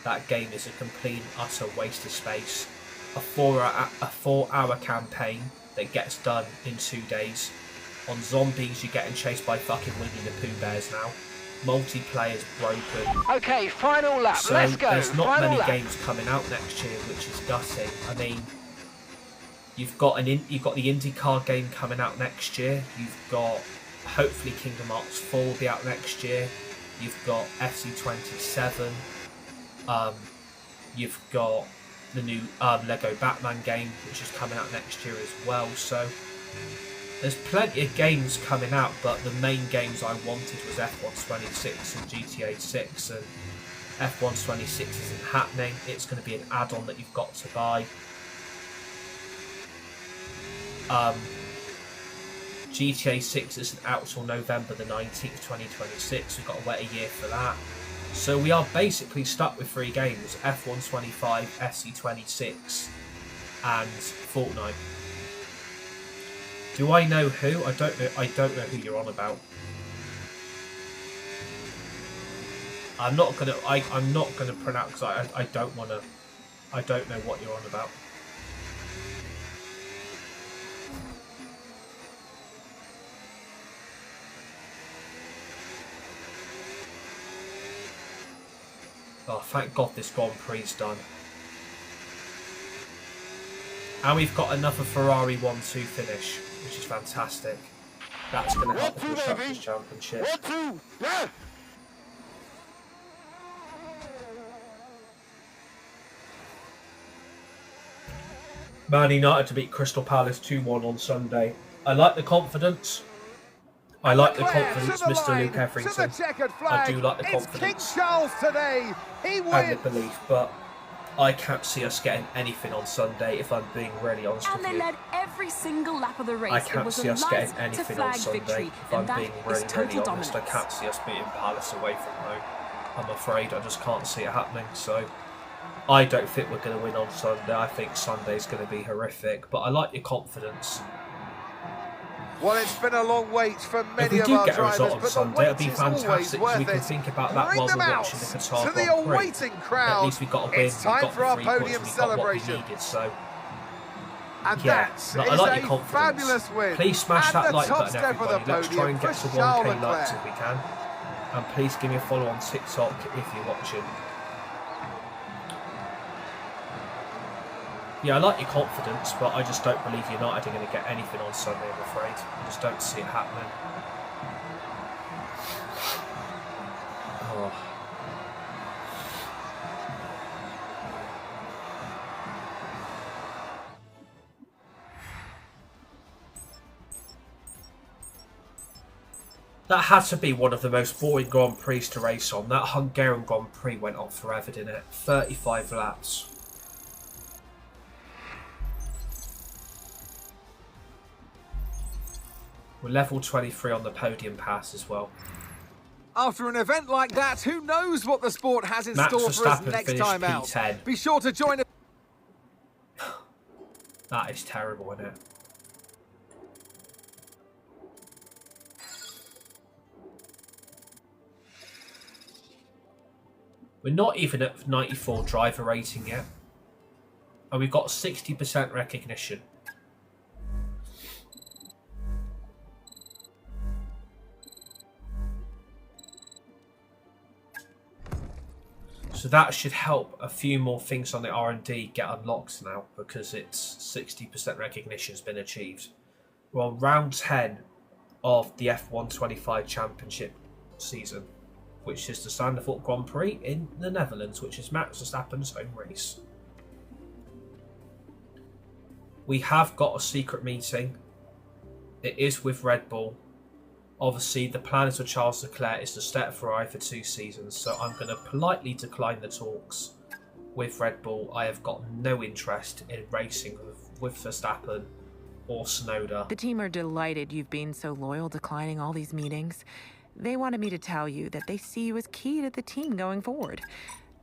That game is a complete utter waste of space. A 4-hour campaign that gets done in 2 days. On zombies, you're getting chased by fucking Winnie the Pooh bears now. Multiplayer's broken. Okay, final lap. So Let's go. There's not final many lap. games coming out next year, which is gutting. I mean, you've got the IndyCar game coming out next year. You've got hopefully Kingdom Hearts 4 will be out next year. You've got FC27. You've got the new Lego Batman game, which is coming out next year as well. So there's plenty of games coming out, but the main games I wanted was F1 26 and GTA 6, and F1 26 isn't happening. It's going to be an add-on that you've got to buy. GTA 6 isn't out till November the 19th, 2026. We've got to wait a year for that. So we are basically stuck with 3 games: F1 25, FC26, and Fortnite. Do I know who? I don't know. I don't know who you're on about. I'm not gonna pronounce because I don't wanna. I don't know what you're on about. Oh, thank God this Grand Prix's done. And we've got another Ferrari 1-2 finish, which is fantastic. That's going to help the Constructors' Championship. 1-2, yeah! Man United to beat Crystal Palace 2-1 on Sunday. I like the confidence. I like the confidence, Mr. Luke Etherington. I do like the confidence today. and the belief, but I can't see us getting anything on Sunday, if I'm being really honest with you. And they led every single lap of the race. I can't see us getting anything on Sunday, if I'm being really honest. I can't see us beating Palace away from home. I'm afraid I just can't see it happening, so I don't think we're going to win on Sunday. I think Sunday's going to be horrific, but I like your confidence. Well, it's been a long wait for many of our drivers, but the wait is always worth it. If we do get a result on Sunday, it'd be fantastic because we can think about that while we're watching the Qatar Grand Prix. At least we got a win. It's time for our podium celebration. So and yeah, I like your your fabulous win. Please smash that like button, step of the everybody. Let's try and get to 1K likes if we can. And please give me a follow on TikTok if you're watching. Yeah, I like your confidence, but I just don't believe United are going to get anything on Sunday, I'm afraid. I just don't see it happening. Oh. That had to be one of the most boring Grand Prix to race on. That Hungarian Grand Prix went on forever, didn't it? 35 laps. We're level 23 on the podium pass as well. After an event like that, who knows what the sport has in store for us next time out? P10. Be sure to join us. That is terrible, isn't it? We're not even at 94 driver rating yet. And we've got 60% recognition. So that should help a few more things on the R&D get unlocked now, because it's 60% recognition has been achieved. We're on round 10 of the F1 25 Championship season, which is the Zandvoort Grand Prix in the Netherlands, which is Max Verstappen's home race. We have got a secret meeting. It is with Red Bull. Obviously, the plan for Charles Leclerc is to stay at Ferrari for 2 seasons, so I'm going to politely decline the talks with Red Bull. I have got no interest in racing with Verstappen or Tsunoda. The team are delighted you've been so loyal, declining all these meetings. They wanted me to tell you that they see you as key to the team going forward.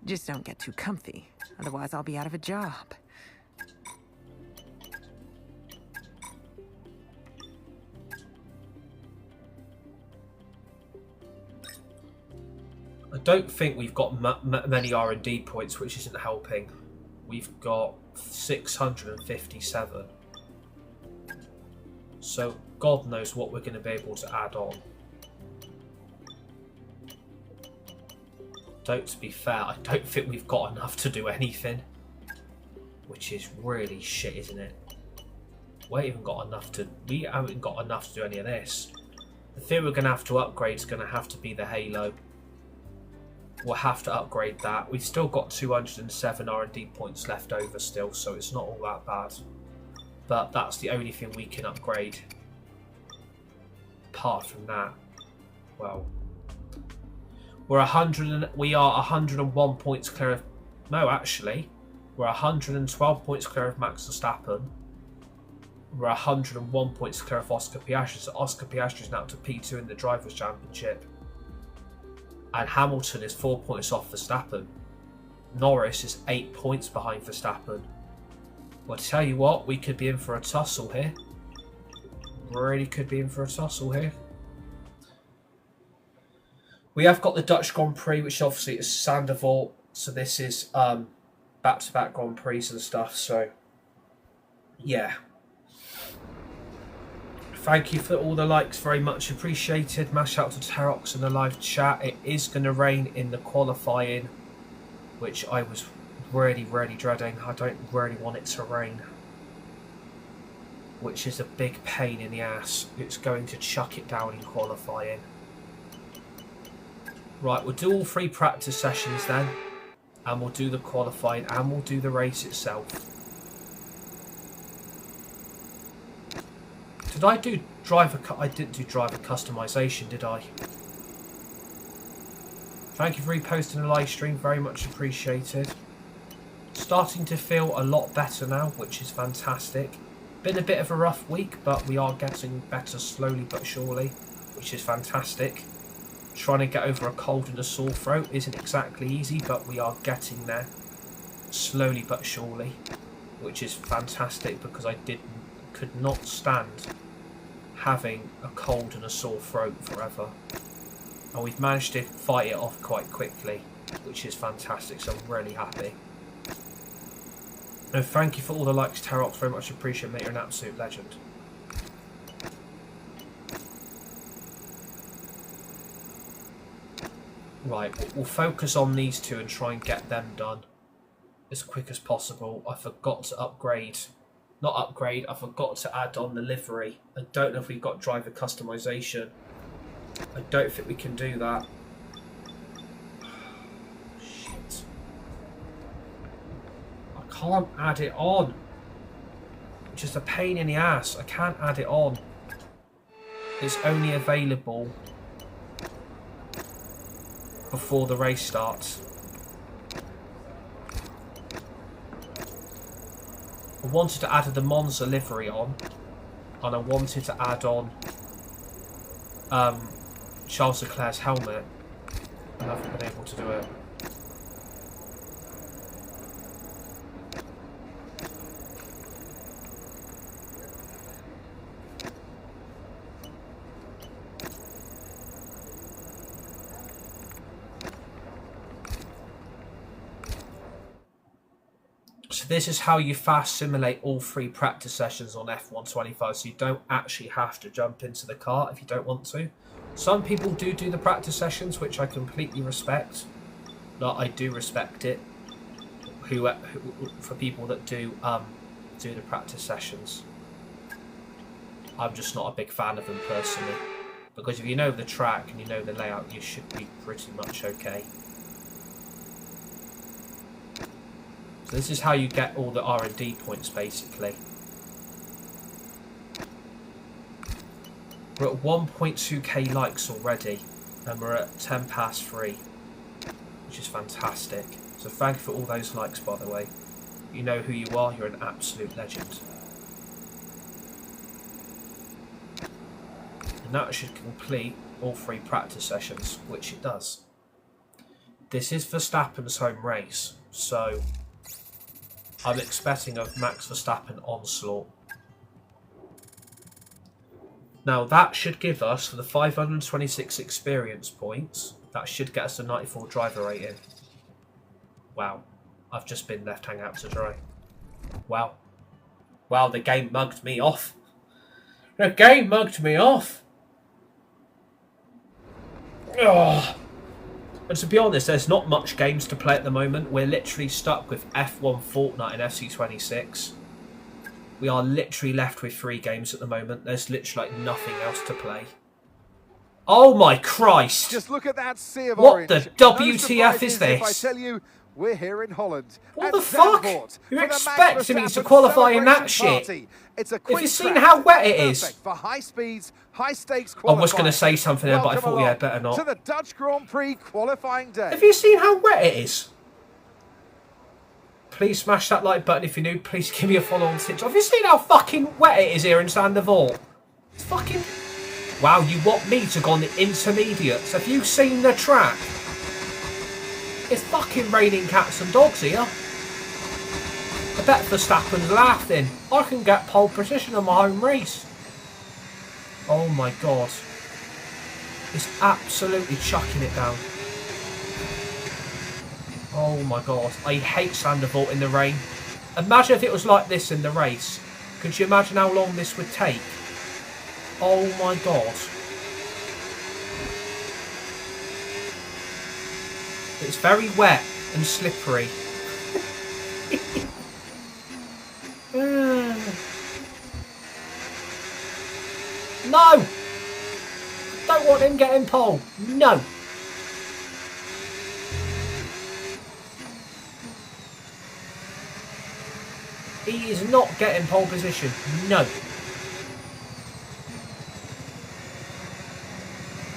Just don't get too comfy, otherwise I'll be out of a job. I don't think we've got many R&D points, which isn't helping. We've got 657. So God knows what we're going to be able to add on. To be fair, I don't think we've got enough to do anything. Which is really shit, isn't it? We haven't got enough to do any of this. The thing we're going to have to upgrade is going to have to be the Halo. We'll have to upgrade that. We've still got 207 R&D points left over still, so it's not all that bad. But that's the only thing we can upgrade. Apart from that, well, we are 101 points clear of... No, actually, we're 112 points clear of Max Verstappen. We're 101 points clear of Oscar Piastri, so Oscar Piastri is now to P2 in the Drivers' Championship. And Hamilton is 4 points off Verstappen. Norris is 8 points behind Verstappen. Well, tell you what, we could be in for a tussle here. Really could be in for a tussle here. We have got the Dutch Grand Prix, which obviously is Zandvoort. So this is back-to-back Grand Prix and stuff. So, yeah. Thank you for all the likes, very much appreciated. Mash out to Terox in the live chat. It is going to rain in the qualifying, which I was really dreading. I don't really want it to rain, which is a big pain in the ass. It's going to chuck it down in qualifying. Right, we'll do all 3 practice sessions then, and we'll do the qualifying, and we'll do the race itself. Did I do driver... I didn't do driver customization, did I? Thank you for reposting the live stream, very much appreciated. Starting to feel a lot better now, which is fantastic. Been a bit of a rough week, but we are getting better slowly but surely, which is fantastic. Trying to get over a cold and a sore throat isn't exactly easy, but we are getting there slowly but surely, which is fantastic because I could not stand having a cold and a sore throat forever, and we've managed to fight it off quite quickly, which is fantastic, so I'm really happy. And thank you for all the likes, Terox, very much appreciate it, mate. You're an absolute legend. Right, we'll focus on these 2 and try and get them done as quick as possible. I forgot to upgrade. Not upgrade, I forgot to add on the livery. I don't know if we've got driver customization. I don't think we can do that. Shit. I can't add it on. It's just a pain in the ass. I can't add it on. It's only available before the race starts. I wanted to add the Monza livery on, and I wanted to add on Charles Leclerc's helmet, and I haven't been able to do it. So this is how you fast simulate all 3 practice sessions on F1 25, so you don't actually have to jump into the car if you don't want to. Some people do the practice sessions, which I completely respect. Like, I do respect it. Who for people that do the practice sessions. I'm just not a big fan of them personally, because if you know the track and you know the layout, you should be pretty much okay. So this is how you get all the R&D points, basically. We're at 1.2k likes already, and we're at 10 past 3, which is fantastic. So thank you for all those likes, by the way. You know who you are, you're an absolute legend. And that should complete all 3 practice sessions, which it does. This is Verstappen's home race, so I'm expecting a Max Verstappen onslaught. Now that should give us, for the 526 experience points, that should get us a 94 driver rating. Wow, I've just been left hang out to dry. Wow. Wow, the game mugged me off. The game mugged me off. Oh. And to be honest, there's not much games to play at the moment. We're literally stuck with F1 Fortnite and FC26. We are literally left with 3 games at the moment. There's literally like nothing else to play. Oh my Christ! Just look at that sea of what orange. The WTF is this? If I tell you, we're here in Holland. What the fuck? You expecting me to qualify in that shit? It's a Have you seen how wet it is? For high speeds, high stakes I qualifying. was going to say something there, but I thought, yeah, better not. To the Dutch Grand Prix qualifying day. Have you seen how wet it is? Please smash that like button if you're new. Please give me a follow on TikTok. Have you seen how fucking wet it is here in Sandoval? It's fucking... Wow, you want me to go on the intermediates? Have you seen the track? It's fucking raining cats and dogs here. I bet Verstappen's laughing. I can get pole position on my home race. Oh my god. It's absolutely chucking it down. Oh my god. I hate Sandoval in the rain. Imagine if it was like this in the race. Could you imagine how long this would take? Oh my god. It's very wet and slippery. No! Don't want him getting pole. No! He is not getting pole position. No.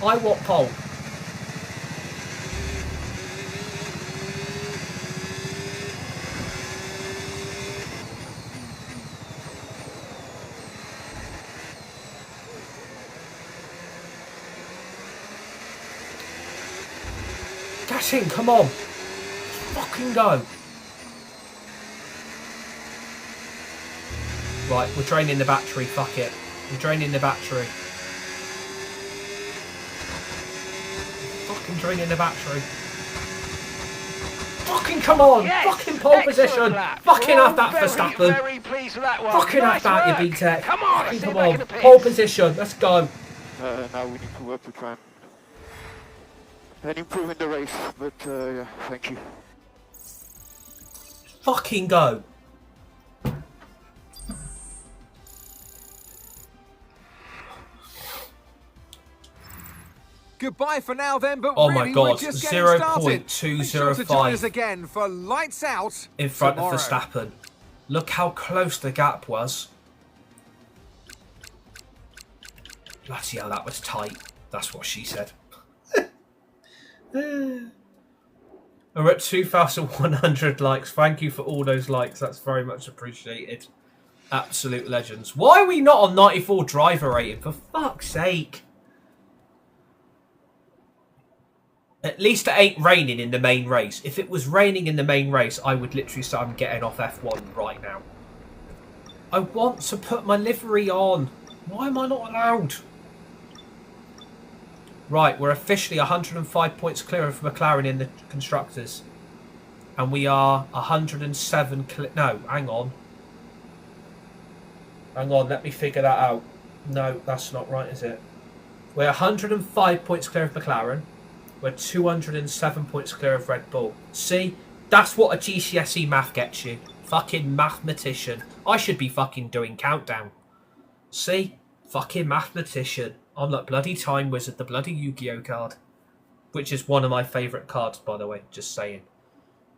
I want pole. Get in, come on. Fucking go. Right, we're draining the battery, fuck it. We're draining the battery. Fucking draining the battery. Fucking come on! Yes, fucking pole position! Lap. Fucking have that, Verstappen! Very pleased with that one. Fucking nice have that, work. you B-Tech! Come on, fucking come on! Pole position, let's go! Now we need to work to try and improve in the race, but yeah, thank you. Fucking go! Goodbye for now then, but oh really, my god, we're just 0.205 sure to join us again for lights out in front tomorrow. of Verstappen. Look how close the gap was. Bloody hell, that was tight. That's what she said. We're at 2,100 likes. Thank you for all those likes. That's very much appreciated. Absolute legends. Why are we not on 94 driver rating? For fuck's sake. At least it ain't raining in the main race. If it was raining in the main race, I would literally say I'm getting off F1 right now. I want to put my livery on. Why am I not allowed? Right, we're officially 105 points clear of McLaren in the constructors. And we are 107... No, hang on. Hang on, let me figure that out. No, that's not right, is it? We're 105 points clear of McLaren. We're 207 points clear of Red Bull. See? That's what a GCSE math gets you. Fucking mathematician. I should be fucking doing countdown. See? Fucking mathematician. I'm like bloody Time Wizard, the bloody Yu-Gi-Oh card. Which is one of my favourite cards, by the way. Just saying.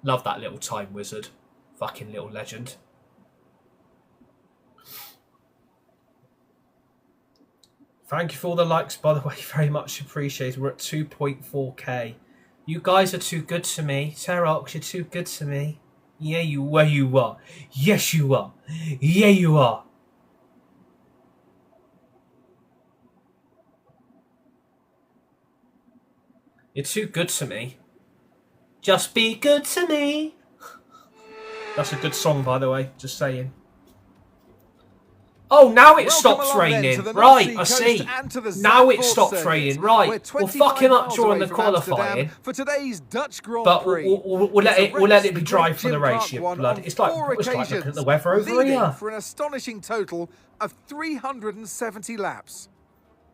Love that little Time Wizard. Fucking little legend. Thank you for all the likes, by the way. Very much appreciated. We're at 2.4k. You guys are too good to me. Terox, you're too good to me. Yeah, you are. Yes, you are. Yeah, you are. You're too good to me. Just be good to me. That's a good song, by the way. Just saying. Oh, now it stops raining. Right, I see. Now it stops raining. Right, we'll fuck him up during the qualifying. For today's Dutch Grand but Prix. we'll let it be dry for the race, you blood. It's like looking at the weather over here. For an astonishing total of 370 laps.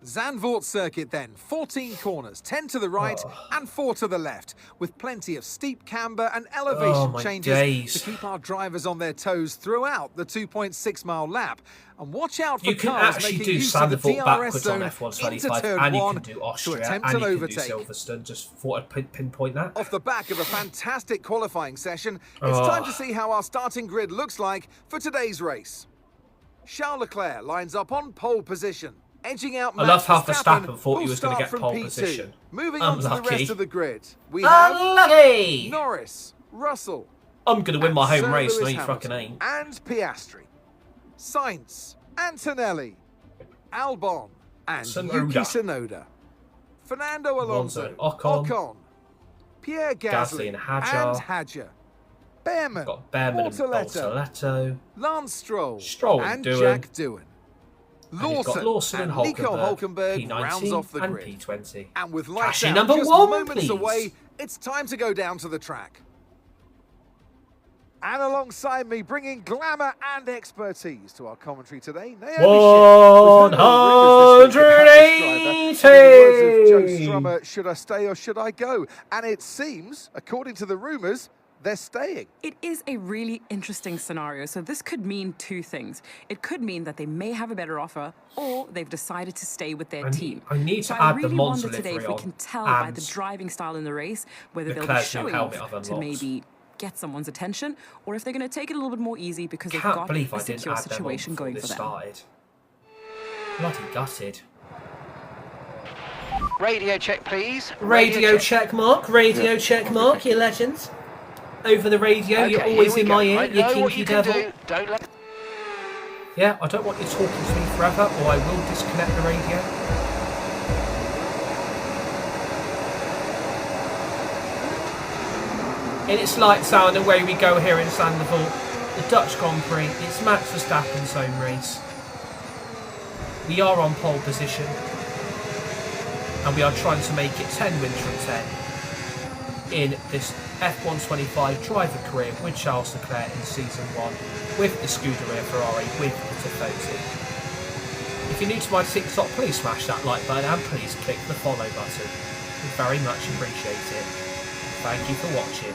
Zandvoort circuit then, 14 corners, 10 to the right and 4 to the left, with plenty of steep camber and elevation changes to keep our drivers on their toes throughout the 2.6 mile lap. And watch out for cars making use of the DRS zone into turn 1 to attempt an overtake. Silverstone. Just thought I'd pinpoint that. Off the back of a fantastic qualifying session, it's time to see how our starting grid looks like for today's race. Charles Leclerc lines up on pole position. Edging out I love how Verstappen thought he was going to get pole position. Moving on to the rest of the grid, we have Norris, Russell. I'm going to win my home race, no you fucking ain't. And Piastri, Sainz, Antonelli, Albon, and Yuki Tsunoda. Fernando Alonso, Ocon, Pierre Gasly and Hadjar. Behrman, Bortoletto, Lance Stroll, and Jack Doohan. Lawson and Nico Hulkenberg P19 rounds off the and grid. P20. And with lights out number just 1, moments please. away, it's time to go down to the track. And alongside me, bringing glamour and expertise to our commentary today, Naomi 180. Joe Strummer, should I stay or should I go? And it seems, according to the rumours, they're staying. It is a really interesting scenario. So this could mean two things. It could mean that they may have a better offer, or they've decided to stay with their team. I need to add the Monza livery today if we can tell by the driving style in the race whether they'll be showing off to maybe get someone's attention, or if they're going to take it a little bit more easy because they've got a secure situation going for them. Bloody gutted. Radio check, please. Radio check, Mark. Radio check, Mark. You legends. Over the radio, you're always in my ear, you kinky devil. Yeah, I don't want you talking to me forever, or I will disconnect the radio. And it's lights out, and away we go here in Zandvoort. The Dutch Grand Prix. It's Max Verstappen's home race. We are on pole position, and we are trying to make it 10 wins from 10 in this F125 driver career with Charles Leclerc in Season 1, with the Scuderia Ferrari, with the Tifosi. If you're new to my TikTok, please smash that like button and please click the follow button. We very much appreciate it. Thank you for watching.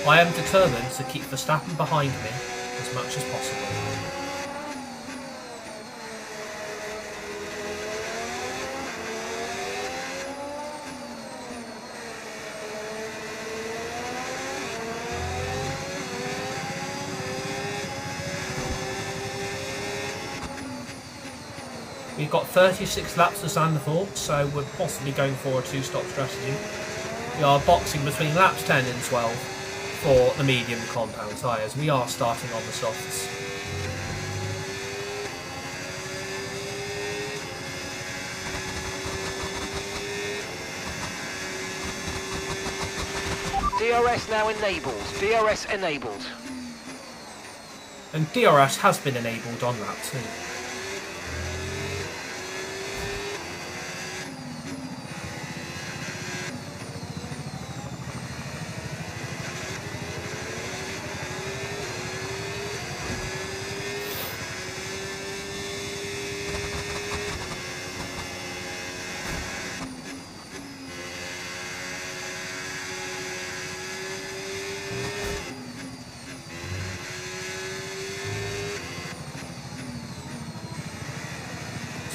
I am determined to keep Verstappen behind me as much as possible. We've got 36 laps of Zandvoort, so we're possibly going for a two-stop strategy. We are boxing between laps 10 and 12 for the medium compound tyres. We are starting on the softs. DRS now enabled. DRS enabled. And DRS has been enabled on lap 2.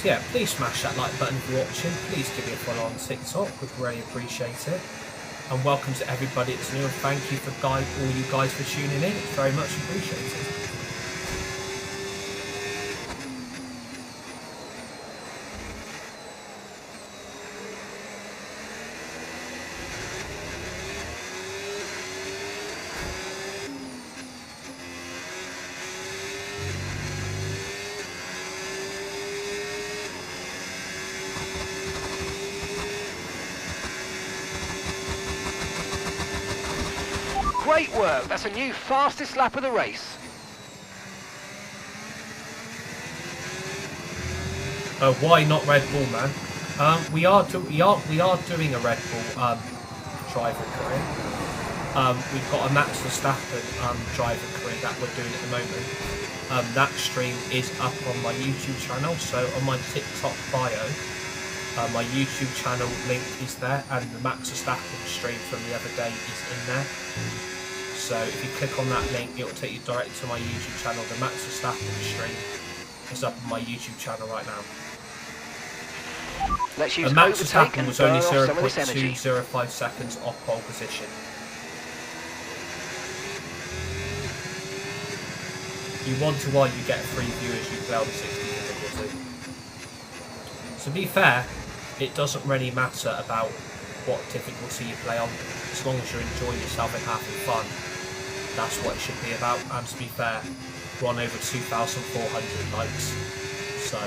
So yeah, please smash that like button if you're watching. Please give me a follow on TikTok, we'd really appreciate it. And welcome to everybody that's new, and thank you for all you guys for tuning in. It's very much appreciated. Great work. That's a new fastest lap of the race. Why not Red Bull, man? We are doing a Red Bull driver career. We've got a Max Verstappen driver career that we're doing at the moment. That stream is up on my YouTube channel. So on my TikTok bio, my YouTube channel link is there, and the Max Verstappen stream from the other day is in there. So if you click on that link, it will take you directly to my YouTube channel. The Max Verstappen stream is up on my YouTube channel right now. Let's use Max overtake Verstappen and was burn only off some of this energy. 0.205 seconds off pole position. You wonder why you get free viewers you play on 60 difficulty. To be fair, it doesn't really matter about what difficulty you play on, as long as you're enjoying yourself and having fun. That's what it should be about. And to be fair, we're on over 2,400 likes, so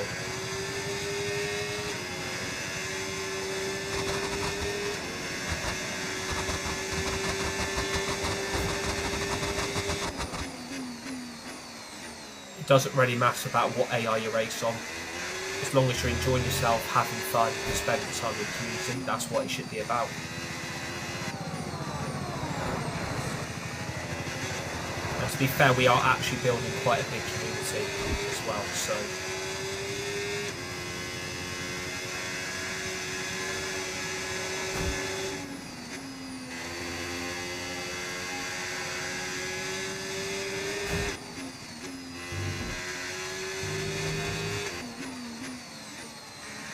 it doesn't really matter about what AI you race on. As long as you're enjoying yourself, having fun, and spending time with the community, that's what it should be about. And to be fair, we are actually building quite a big community as well, so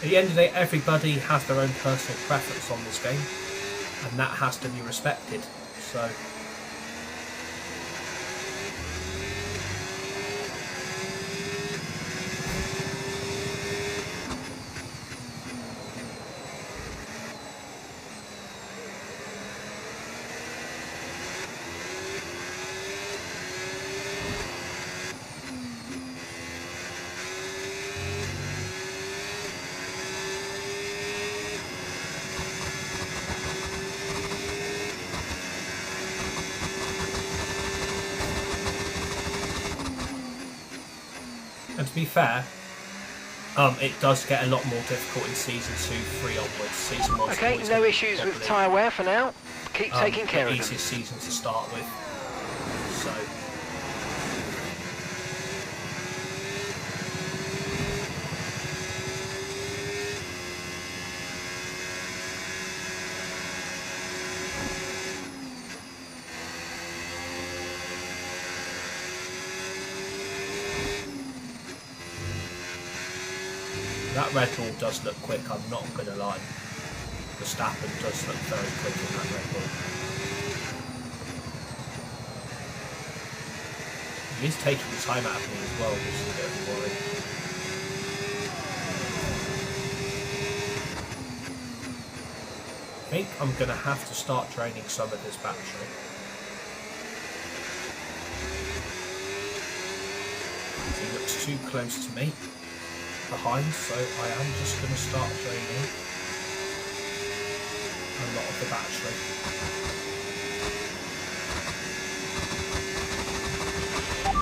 at the end of the day, everybody has their own personal preference on this game, and that has to be respected. So and to be fair, it does get a lot more difficult in Season 2, 3 onwards. Season 1 Okay, no issues with tyre wear for now. Keep taking care of them. The easiest season to start with. So that Red Bull does look quick, I'm not going to lie. Verstappen does look very quick in that Red Bull. He is taking the time out of me as well, which is a bit of a worry. I think I'm going to have to start draining some of this battery. He looks too close to me behind, so I am just going to start draining a lot of the battery.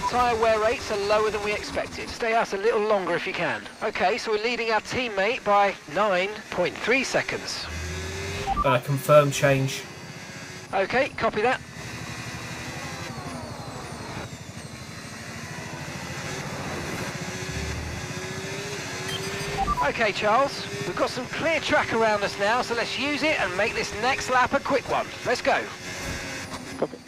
Tyre wear rates are lower than we expected. Stay out a little longer if you can. Okay, so we're leading our teammate by 9.3 seconds. Confirm change. Okay, copy that. Okay, Charles, we've got some clear track around us now, so let's use it and make this next lap a quick one. Let's go. Copy.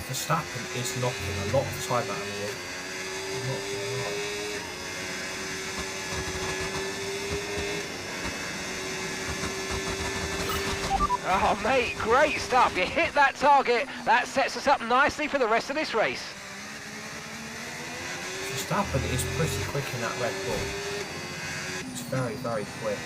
Verstappen is knocking a lot of time out of me. Oh, mate, great stuff. You hit that target. That sets us up nicely for the rest of this race. Verstappen is pretty quick in that Red Bull. It's very, very quick.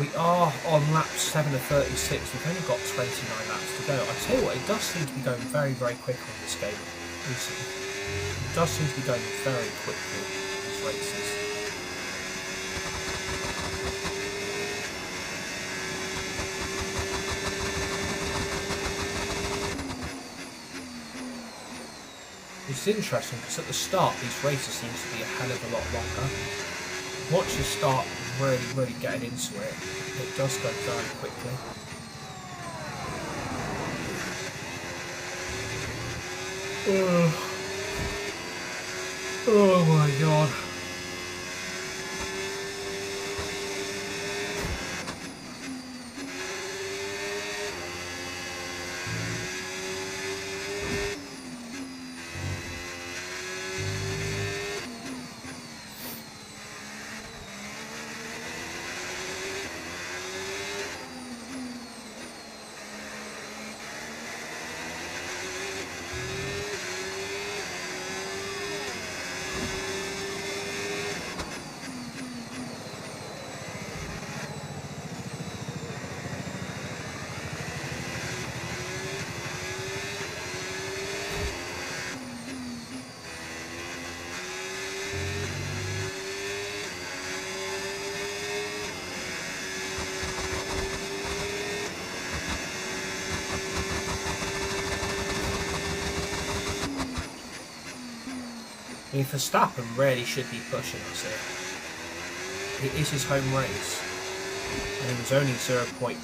We are on lap 7 of 36. We've only got 29 laps to go. I tell you what, it does seem to be going very, very quick on this game recently. It does seem to be going very quickly, these races. It's interesting because at the start these races seem to be a hell of a lot longer. Once you start really getting into it, it does go very quickly. Oh my god. I mean, Verstappen really should be pushing us here. It is his home race, and he was only 0.205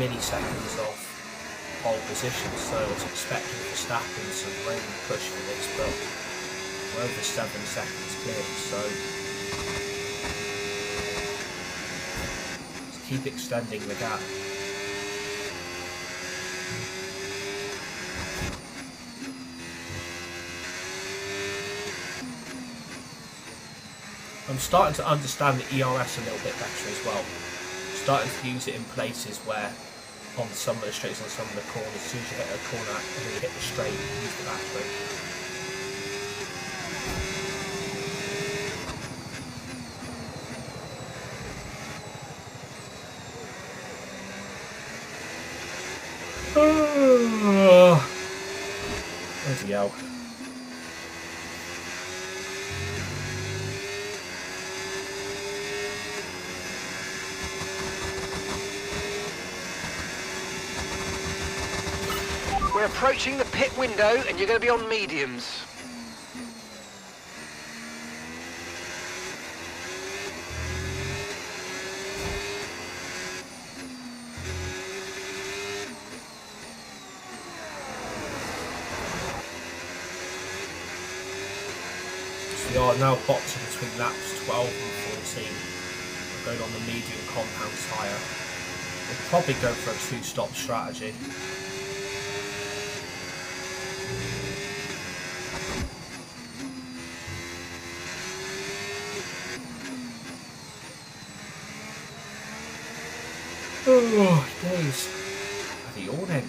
milliseconds off pole position, so I was expecting Verstappen to really push for this, but we're over 7 seconds clear, so let's keep extending the gap. I'm starting to understand the ERS a little bit better as well. Starting to use it in places where, on some of the straights, on some of the corners, as soon as you hit a corner and then you hit the straight, use the battery. Bloody hell. We're approaching the pit window and you're going to be on mediums. We are now boxing between laps 12 and 14. We're going on the medium compound tyre. We'll probably go for a two-stop strategy. Oh, days. the awning.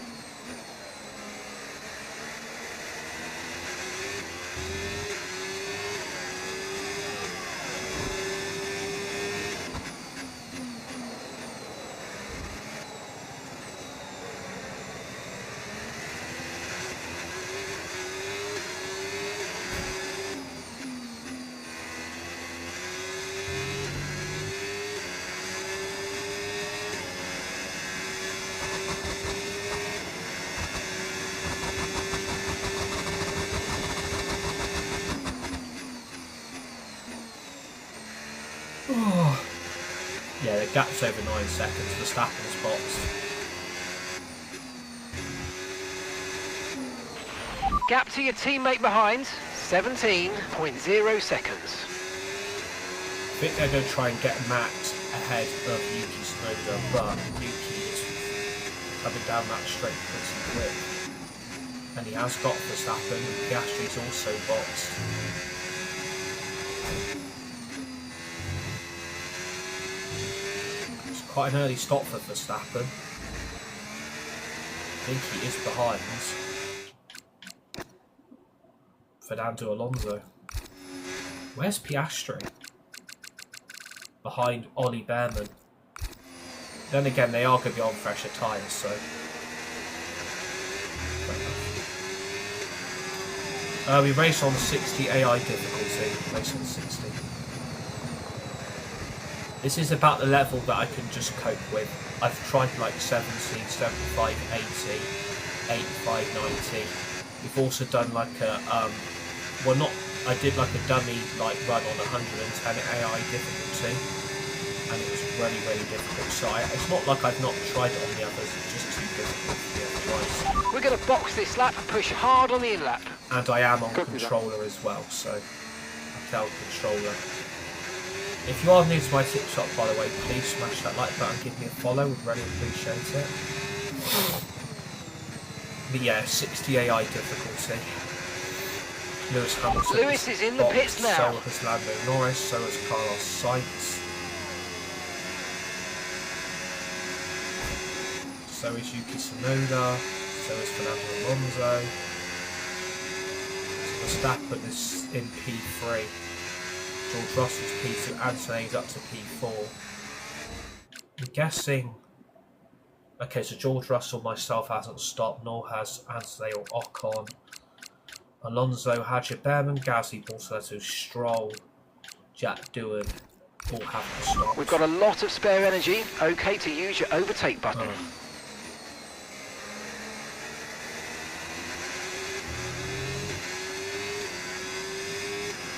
Oh. Yeah, the gap's over 9 seconds. Verstappen's boxed. Gap to your teammate behind, 17.0 seconds. I think they're going to try and get Max ahead of Yuki Tsunoda, but Yuki is coming down that straight pretty quick. And he has got Verstappen, and Piastri's also boxed. It's quite an early stop for Verstappen. I think he is behind Fernando Alonso. Where's Piastri? Behind Ollie Behrman. Then again, they are going to be on fresher tyres, so... we race on 60 AI difficulty. Race on 60. This is about the level that I can just cope with. I've tried like 70, 75, 80, 85, 90. We've also done like a... well, not... I did like a dummy like run on 110 AI difficulty, and it was really, really difficult. So it's not like I've not tried it on the others, it's just too difficult for me otherwise. We're going to box this lap and push hard on the in-lap. And I am on controller as well, so I tell controller. If you are new to my TikTok, by the way, please smash that like button, give me a follow, would really appreciate it. But yeah, 60 AI difficulty. Lewis Hamilton. Lewis is in the pits now. So has Lando Norris, so has Carlos Sainz. So is Yuki Tsunoda, so is Fernando Alonso. Verstappen is in P3. George Russell's P2, Anthony's up to P4. I'm guessing... Okay, so George Russell, myself, hasn't stopped, nor has Anthony or Ocon. Alonso, Hadja Behrman, Gasly, Bortoletto, Stroll, Jack Doohan all have to stop. We've got a lot of spare energy. Okay to use your overtake button.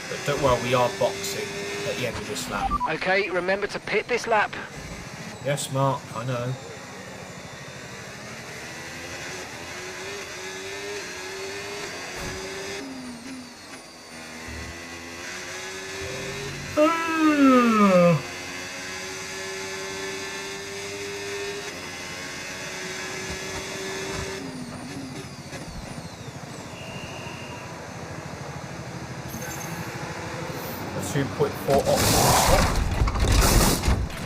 But don't worry, we are boxing at the end of this lap. Okay, remember to pit this lap. Yes, Mark, I know. A 2.4 optimal.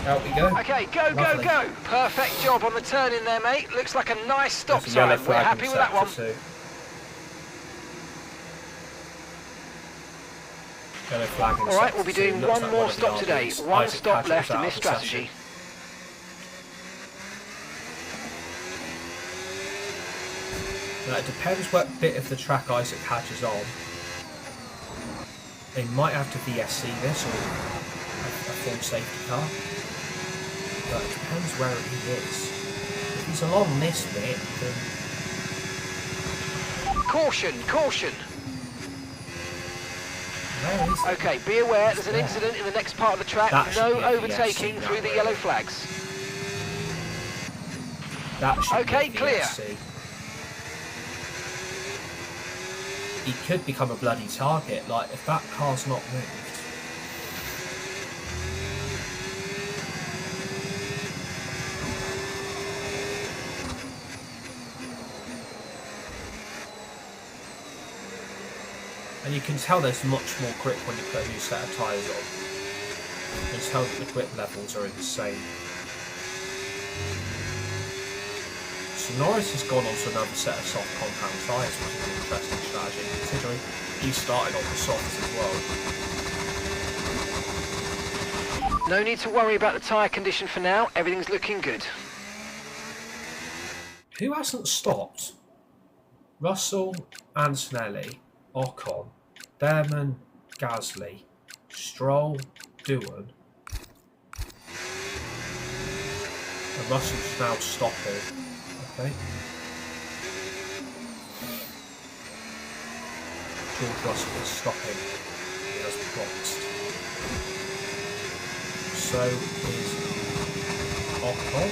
Out we go. Okay, go, Lovely. go, go. Perfect job on the turn in there, mate. Looks like a nice stop sign. We're happy with that one. All right, we'll be doing one more stop today. One stop left in this strategy. Now, it depends what bit of the track Isaac Hatch is on. They might have to VSC this or a full safety car. But it depends where he is. If he's along this bit, then... Caution, caution. Where is he? Okay, be aware there's an incident in the next part of the track. No overtaking through the yellow flags. Okay, clear. He could become a bloody target, like, if that car's not moved. And you can tell there's much more grip when you put a new set of tyres on. You can tell that the grip levels are insane. So Norris has gone on to another set of soft compound tyres, which is an interesting strategy, considering he started on the softs as well. No need to worry about the tyre condition for now. Everything's looking good. Who hasn't stopped? Russell, Antonelli, Ocon, Behrman, Gasly, Stroll, Doohan. And Russell's now stopping. Okay. George Russell is stopping. He has boxed. So is Ocon.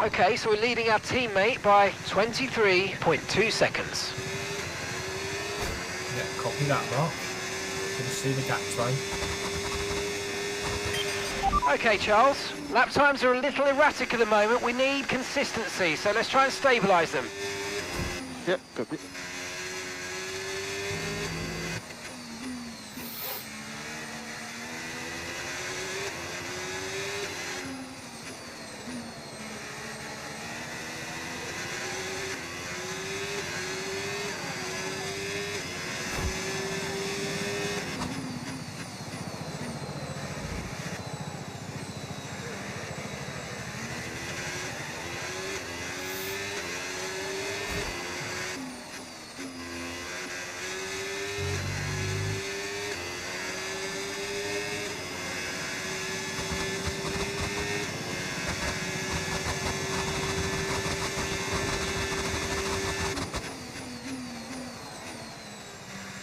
Okay, so we're leading our teammate by 23.2 seconds. Yeah, copy that, Mark. Can see the gap time. Okay, Charles. Lap times are a little erratic at the moment. We need consistency, so let's try and stabilise them. Yep, copy.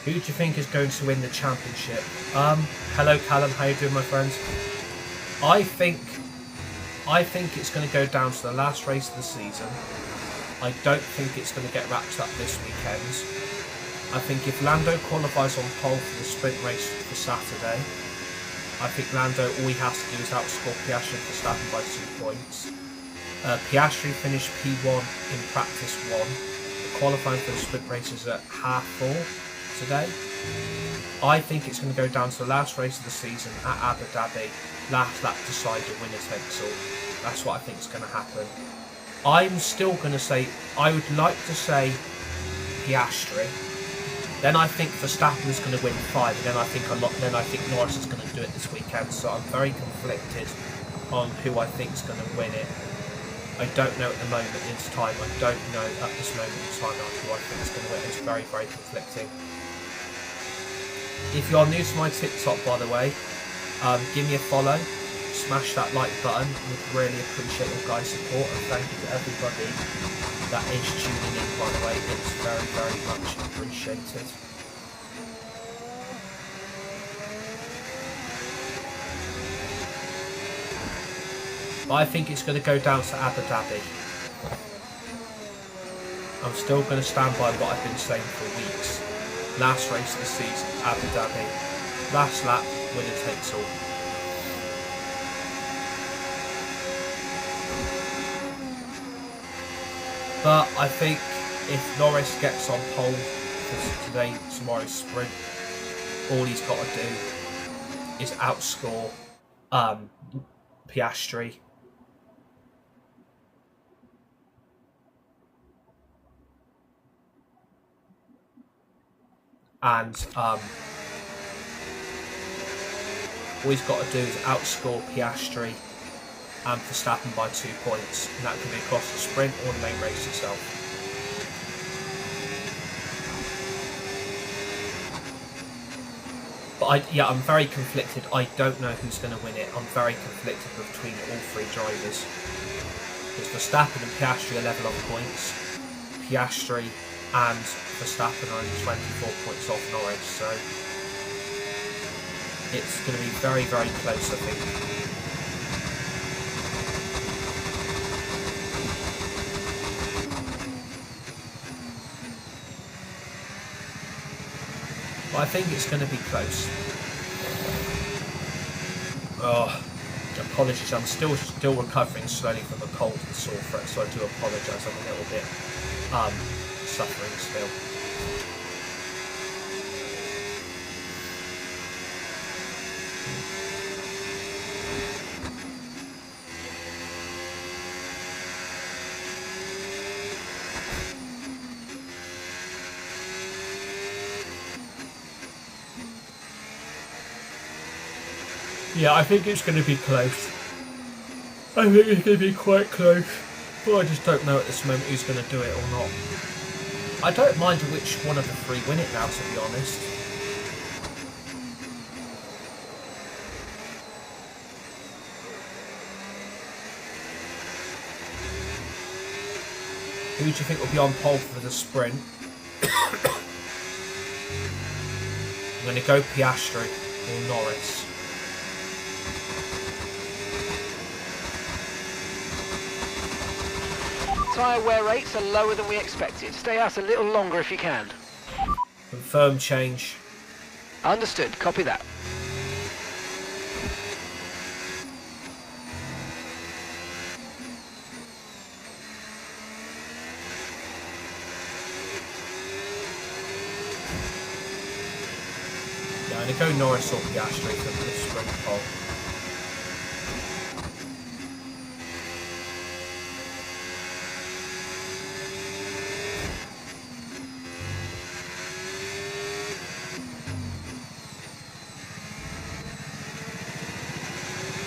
Who do you think is going to win the championship? Hello Callum, how you doing, my friends? I think it's going to go down to the last race of the season. I don't think it's going to get wrapped up this weekend. I think if Lando qualifies on pole for the sprint race for Saturday, I think Lando, all he has to do is outscore Piastri for Verstappen by 2 points. Piastri finished P1 in practice 1. The qualifying for the sprint race is at 4:30 today. I think it's going to go down to the last race of the season at Abu Dhabi. Last lap decider, winner takes all. That's what I think is going to happen. I'm still going to say, I would like to say Piastri. Then I think Verstappen is going to win 5, and then I think Norris is going to do it this weekend. So I'm very conflicted on who I think is going to win it. I don't know at the moment in time. I don't know at this moment in time who I think is going to win. It's very, very conflicting. If you are new to my TikTok, by the way, give me a follow, smash that like button. Would really appreciate your guys' support, and thank you to everybody that is tuning in, by the way. It's very, very much appreciated. But I think it's going to go down to Abu Dhabi. I'm still going to stand by what I've been saying for weeks. Last race of the season, Abu Dhabi. Last lap, winner takes all. But I think if Norris gets on pole for tomorrow's sprint, all he's got to do is outscore Piastri. And all he's got to do is outscore Piastri and Verstappen by 2 points, and that can be across the sprint or the main race itself. But I'm very conflicted. I don't know who's going to win it. I'm very conflicted between all 3 drivers. Because Verstappen and Piastri are level on points. Piastri and Verstappen are only 24 points off Norris, so it's going to be very, very close, I think. But I think it's going to be close. Oh, apologies. I'm still recovering slowly from a cold and sore throat, so I do apologise. I'm a little bit suffering still. Yeah, I think it's going to be close. I think it's going to be quite close. But I just don't know at this moment who's going to do it or not. I don't mind which one of the 3 win it now, to be honest. Who do you think will be on pole for the sprint? I'm going to go Piastri or Norris. Tyre wear rates are lower than we expected. Stay out a little longer if you can. Confirm change. Understood. Copy that. Yeah, I'm going to go Norris or Piastri for the sprint pole.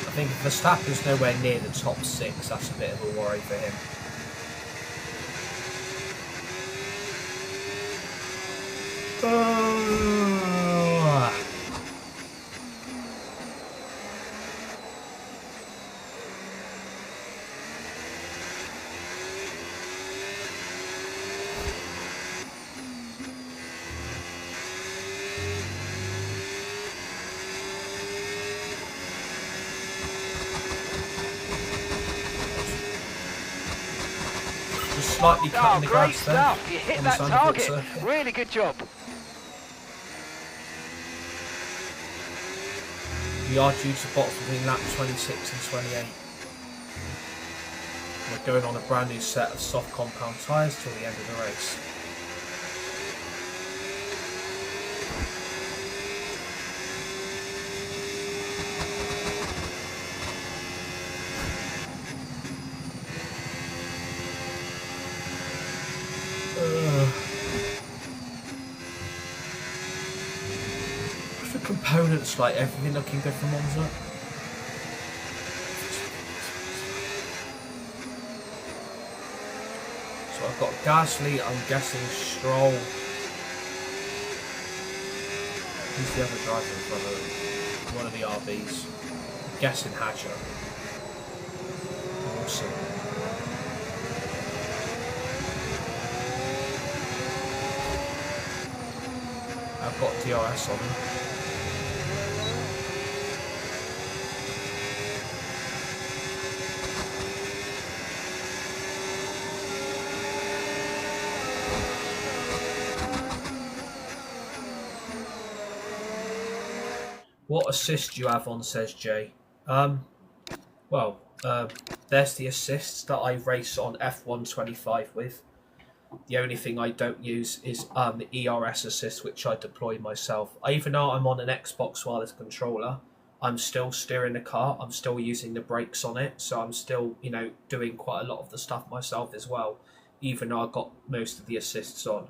I think if Verstappen's nowhere near the top 6, that's a bit of a worry for him. Slightly cutting the great grass there. stuff. You hit that target. Really good job. We are due to box between lap 26 and 28. We're going on a brand new set of soft compound tyres till the end of the race. The components, like everything looking good for Monza. So I've got Gasly, I'm guessing Stroll. Who's the other driver in front of him? One of the RBs. I'm guessing Hadger. Awesome. I've got DRS on him. What assist do you have on, says Jay. There's the assists that I race on F1 25 with. The only thing I don't use is the ERS assist, which I deploy myself. Even though I'm on an Xbox wireless controller, I'm still steering the car. I'm still using the brakes on it. So I'm still, doing quite a lot of the stuff myself as well, even though I've got most of the assists on.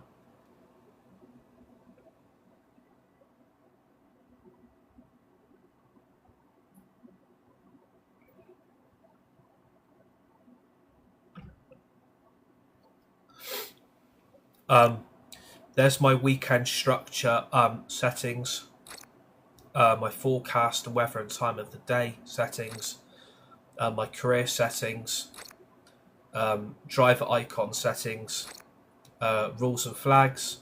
There's my weekend structure settings, my forecast, the weather and time of the day settings, my career settings, driver icon settings, rules and flags,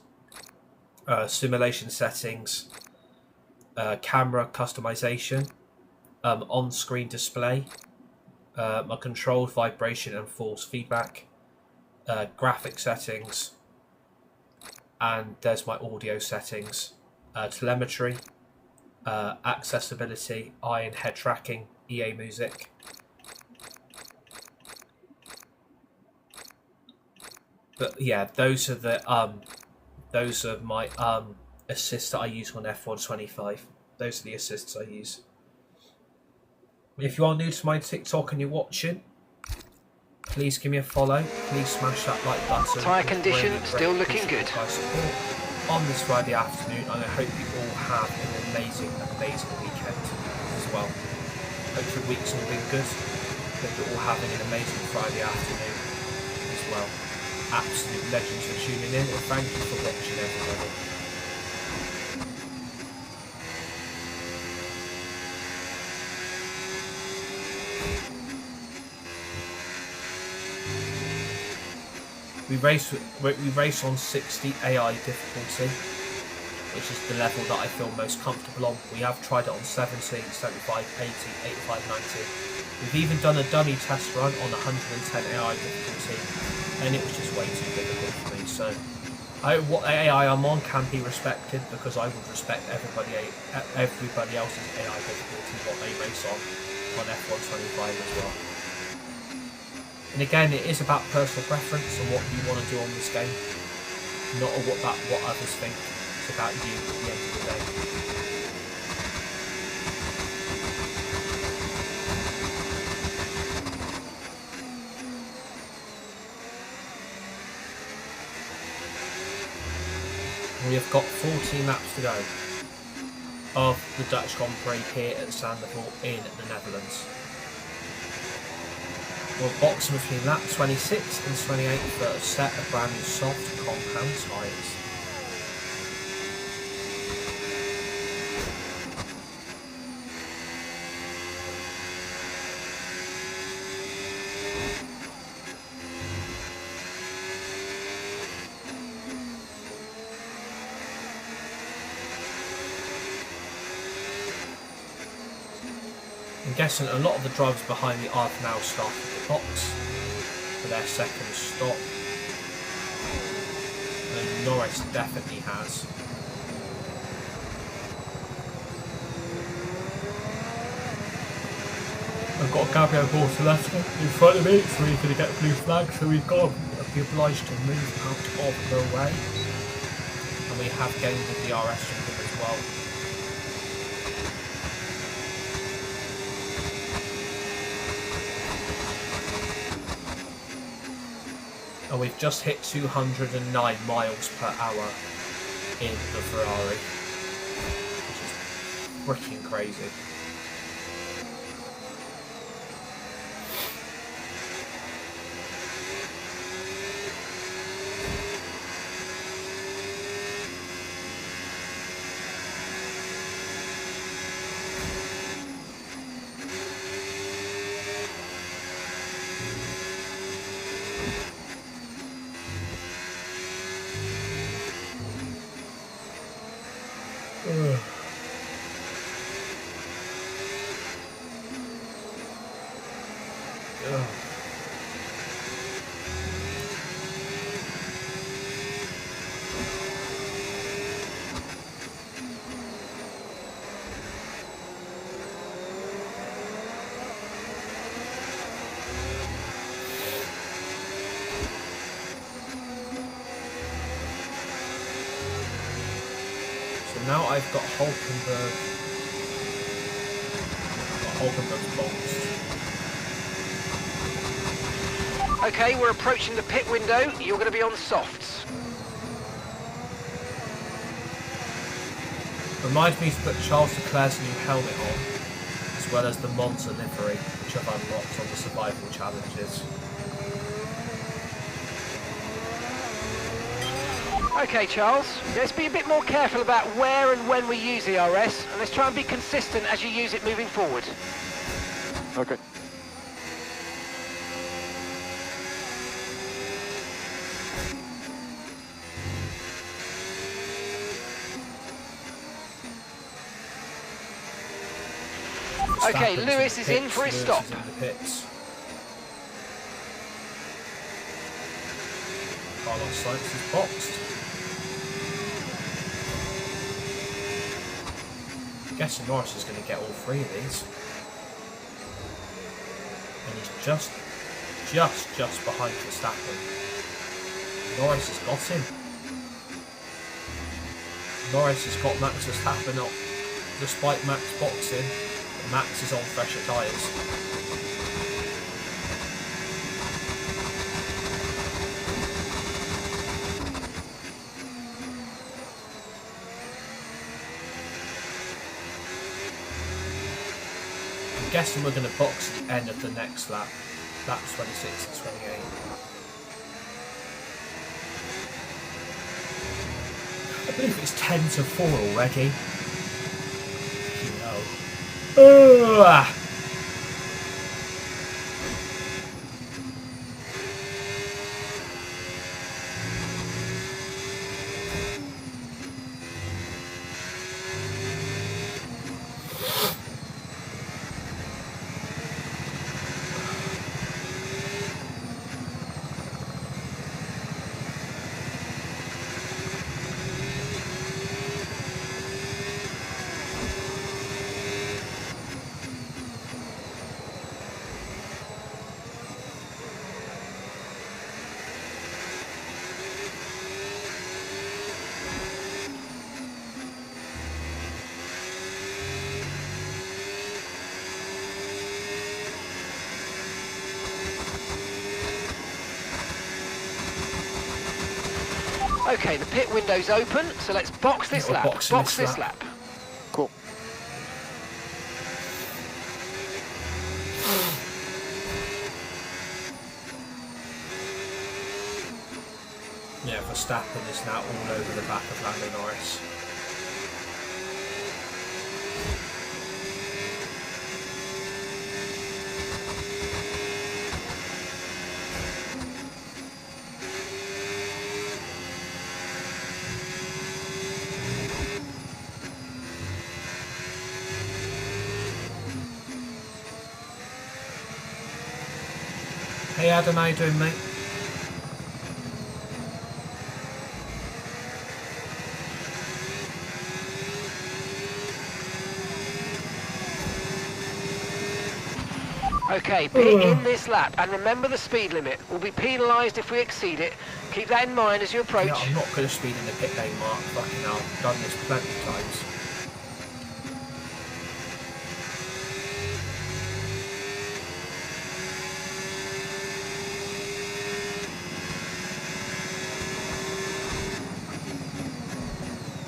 simulation settings, camera customization, on-screen display, my controlled vibration and force feedback, graphic settings, and there's my audio settings, telemetry, accessibility, eye and head tracking, EA music. But yeah, those are my assists that I use on F1 25. Those are the assists I use. If you are new to my TikTok and you're watching, please give me a follow. Please smash that like button. Tyre condition still looking good. On this Friday afternoon, and I hope you all have an amazing weekend as well. Hope your week's all been good. Hope you're all having an amazing Friday afternoon as well. Absolute legends for tuning in, and thank you for watching, everybody. We race on 60 AI difficulty, which is the level that I feel most comfortable on. We have tried it on 70, 75, 80, 85, 90. We've even done a dummy test run on 110 AI difficulty, and it was just way too difficult for me. So what AI I'm on can be respected, because I would respect everybody else's AI difficulty, what they race on F1 25 as well. And again, it is about personal preference and what you want to do on this game, not what others think. It's about you at the end of the day. We have got 14 laps to go of the Dutch Grand Prix here at Zandvoort in the Netherlands. We'll box between lap 26 and 28 for a set of brand new soft compound tyres. I'm guessing a lot of the drivers behind me have now started the box for their second stop. And Norris definitely has. I've got Gabriel Bortoletti in front of me, so he's going to get a blue flag, so we've got to be obliged to move out of the way. And we have gained the DRS from him as well. And we've just hit 209 miles per hour in the Ferrari, which is freaking crazy. Now I've got Hulkenberg. Hulkenberg's bolts. Okay, we're approaching the pit window. You're going to be on softs. Reminds me to put Charles Leclerc's new helmet on, as well as the Monza livery, which I've unlocked on the survival challenges. Okay, Charles, let's be a bit more careful about where and when we use the RS, and let's try and be consistent as you use it moving forward. Okay. Okay, Lewis is in for his stop. Carlos Sainz is boxed. I'm guessing Norris is going to get all three of these. And he's just behind Verstappen. Norris has got him. Norris has got Max Verstappen up. Despite Max boxing, Max is on fresher tyres. I'm guessing we're going to box at the end of the next lap. Laps 26 and 28. I believe it's 10 to 4 already. Okay, the pit window's open, so let's box this lap. Box this lap. Cool. Yeah, Verstappen is now all over the back of Lando Norris. Hey Adam, how you doing, mate? Okay, pit in this lap, and remember the speed limit. We'll be penalised if we exceed it. Keep that in mind as you approach. Yeah, I'm not going to speed in the pit lane, Mark. Fucking hell, I've done this plenty of times.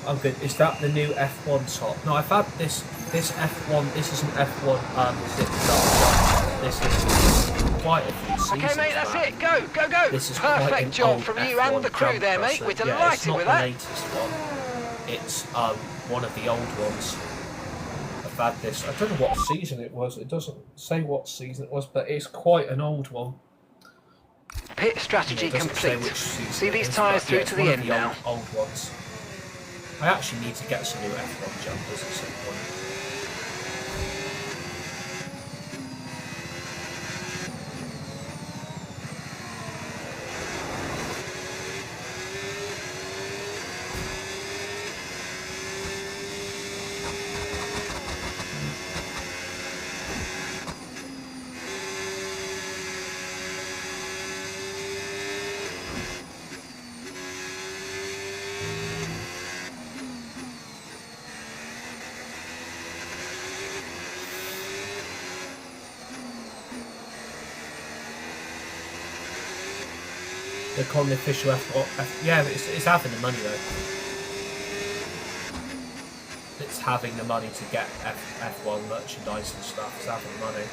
I'm good. Is that the new F1 top? No, I've had this F1. This is an F1 This is quite a few seasons. Okay, mate, that's it. Go, go, go. This is perfect job from you F1 and the crew there, mate. We're delighted yeah, it's not with the that. latest one. It's one of the old ones. I've had this. I don't know what season it was. It doesn't say what season it was, but it's quite an old one. Pit strategy complete. See these tyres through to the end now. Old ones. I actually need to get some new F1 jumpers at some point. They're calling the official F1. Yeah, it's having the money though. It's having the money to get F1 merchandise and stuff. It's having the money.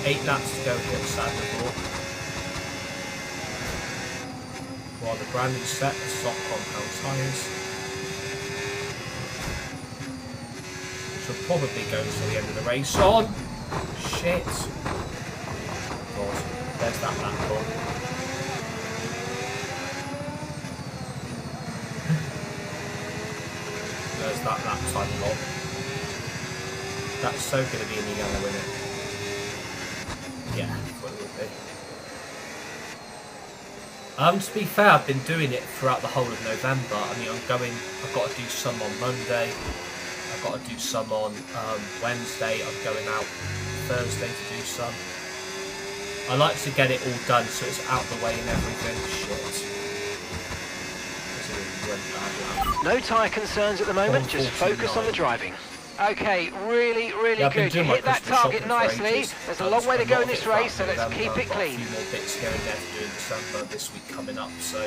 8 laps to go here at Sandefjord. While the brand new set of soft compound tyres, which will probably go until the end of the race on. Shit. God, there's that lap on. There's that lap time log. That's so going to be in the yellow, isn't it? Yeah, that's what it will be. To be fair, I've been doing it throughout the whole of November. I mean, I've got to do some on Monday. I've got to do some on Wednesday. I'm going out Thursday to do some. I like to get it all done so it's out the way and everything. Shit. No tyre concerns at the moment, just focus on the driving. Okay, really good. You hit that target nicely. There's a long way to go in this race, so let's keep it clean. A few more bits here and there to do in December this week coming up, so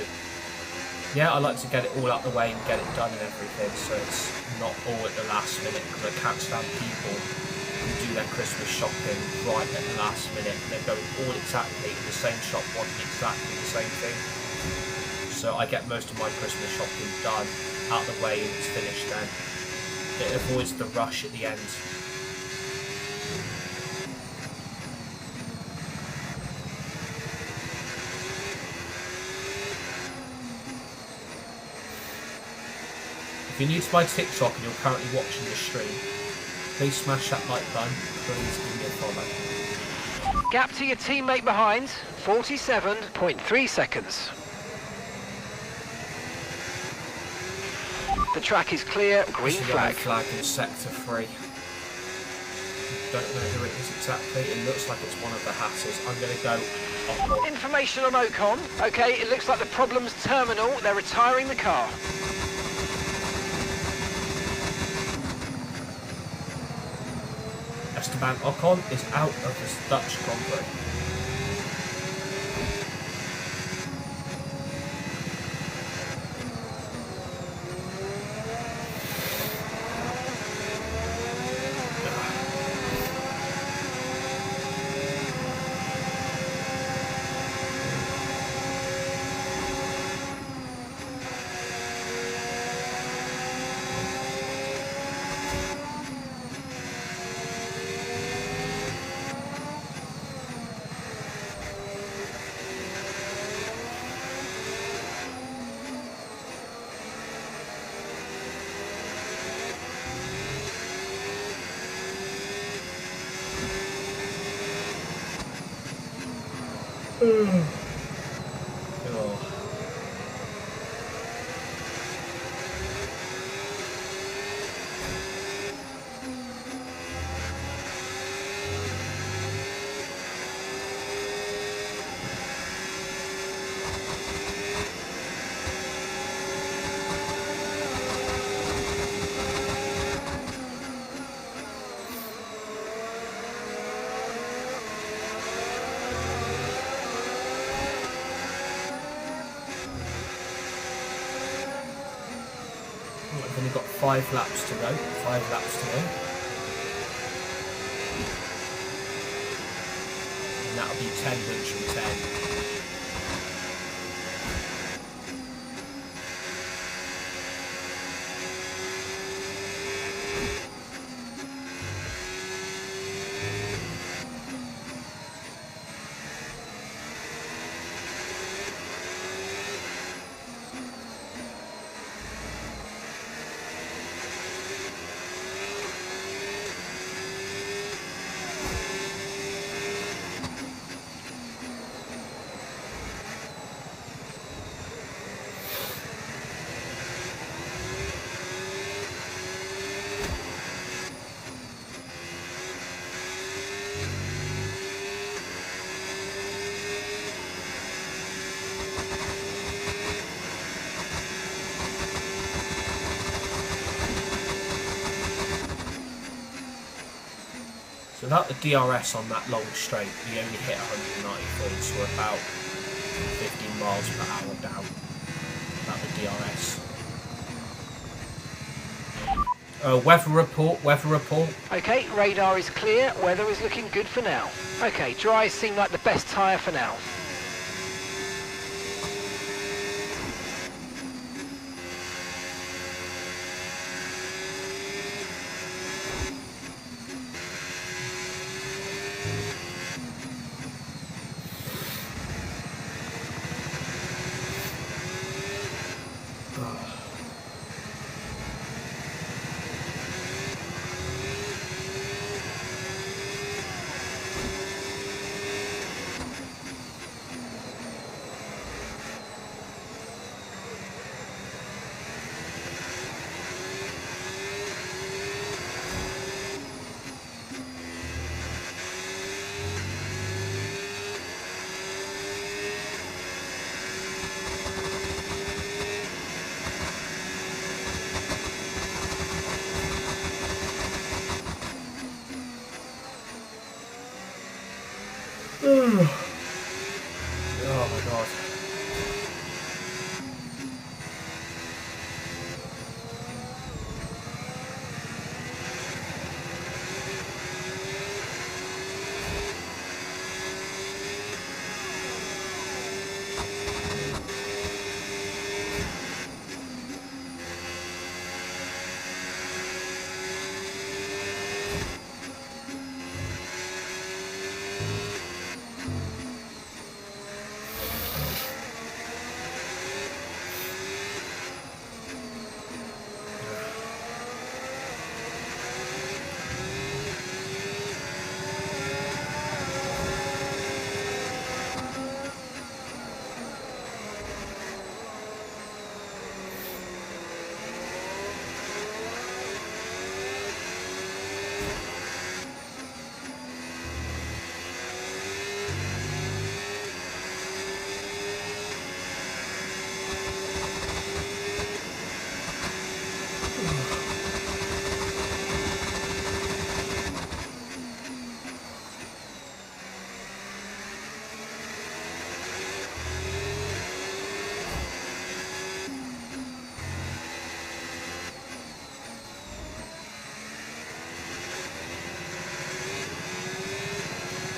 yeah, I like to get it all out the way and get it done and everything, so it's not all at the last minute, because I can't stand people who do their Christmas shopping right at the last minute. They're going all exactly in the same shop, wanting exactly the same thing. So I get most of my Christmas shopping done, out the way, and it's finished then. It avoids the rush at the end. If you're new to my TikTok and you're currently watching this stream, please smash that like button. Please give me a follow. Gap to your teammate behind, 47.3 seconds. The track is clear, green flag. Flag in sector 3. Don't know who it is exactly. It looks like it's one of the Hatters. I'm going to go Ocon. Information on Ocon. Okay, it looks like the problem's terminal. They're retiring the car. Esteban Ocon is out of this Dutch Grand Prix. Oh. I've only got 5 laps to go. 5 laps to go. And that'll be 10 wins from 10. Without the DRS on that long straight, we only hit 193, so we're about 15 miles per hour down without the DRS. Weather report, weather report. Okay, radar is clear, weather is looking good for now. Okay, dries seem like the best tyre for now. Oh my god.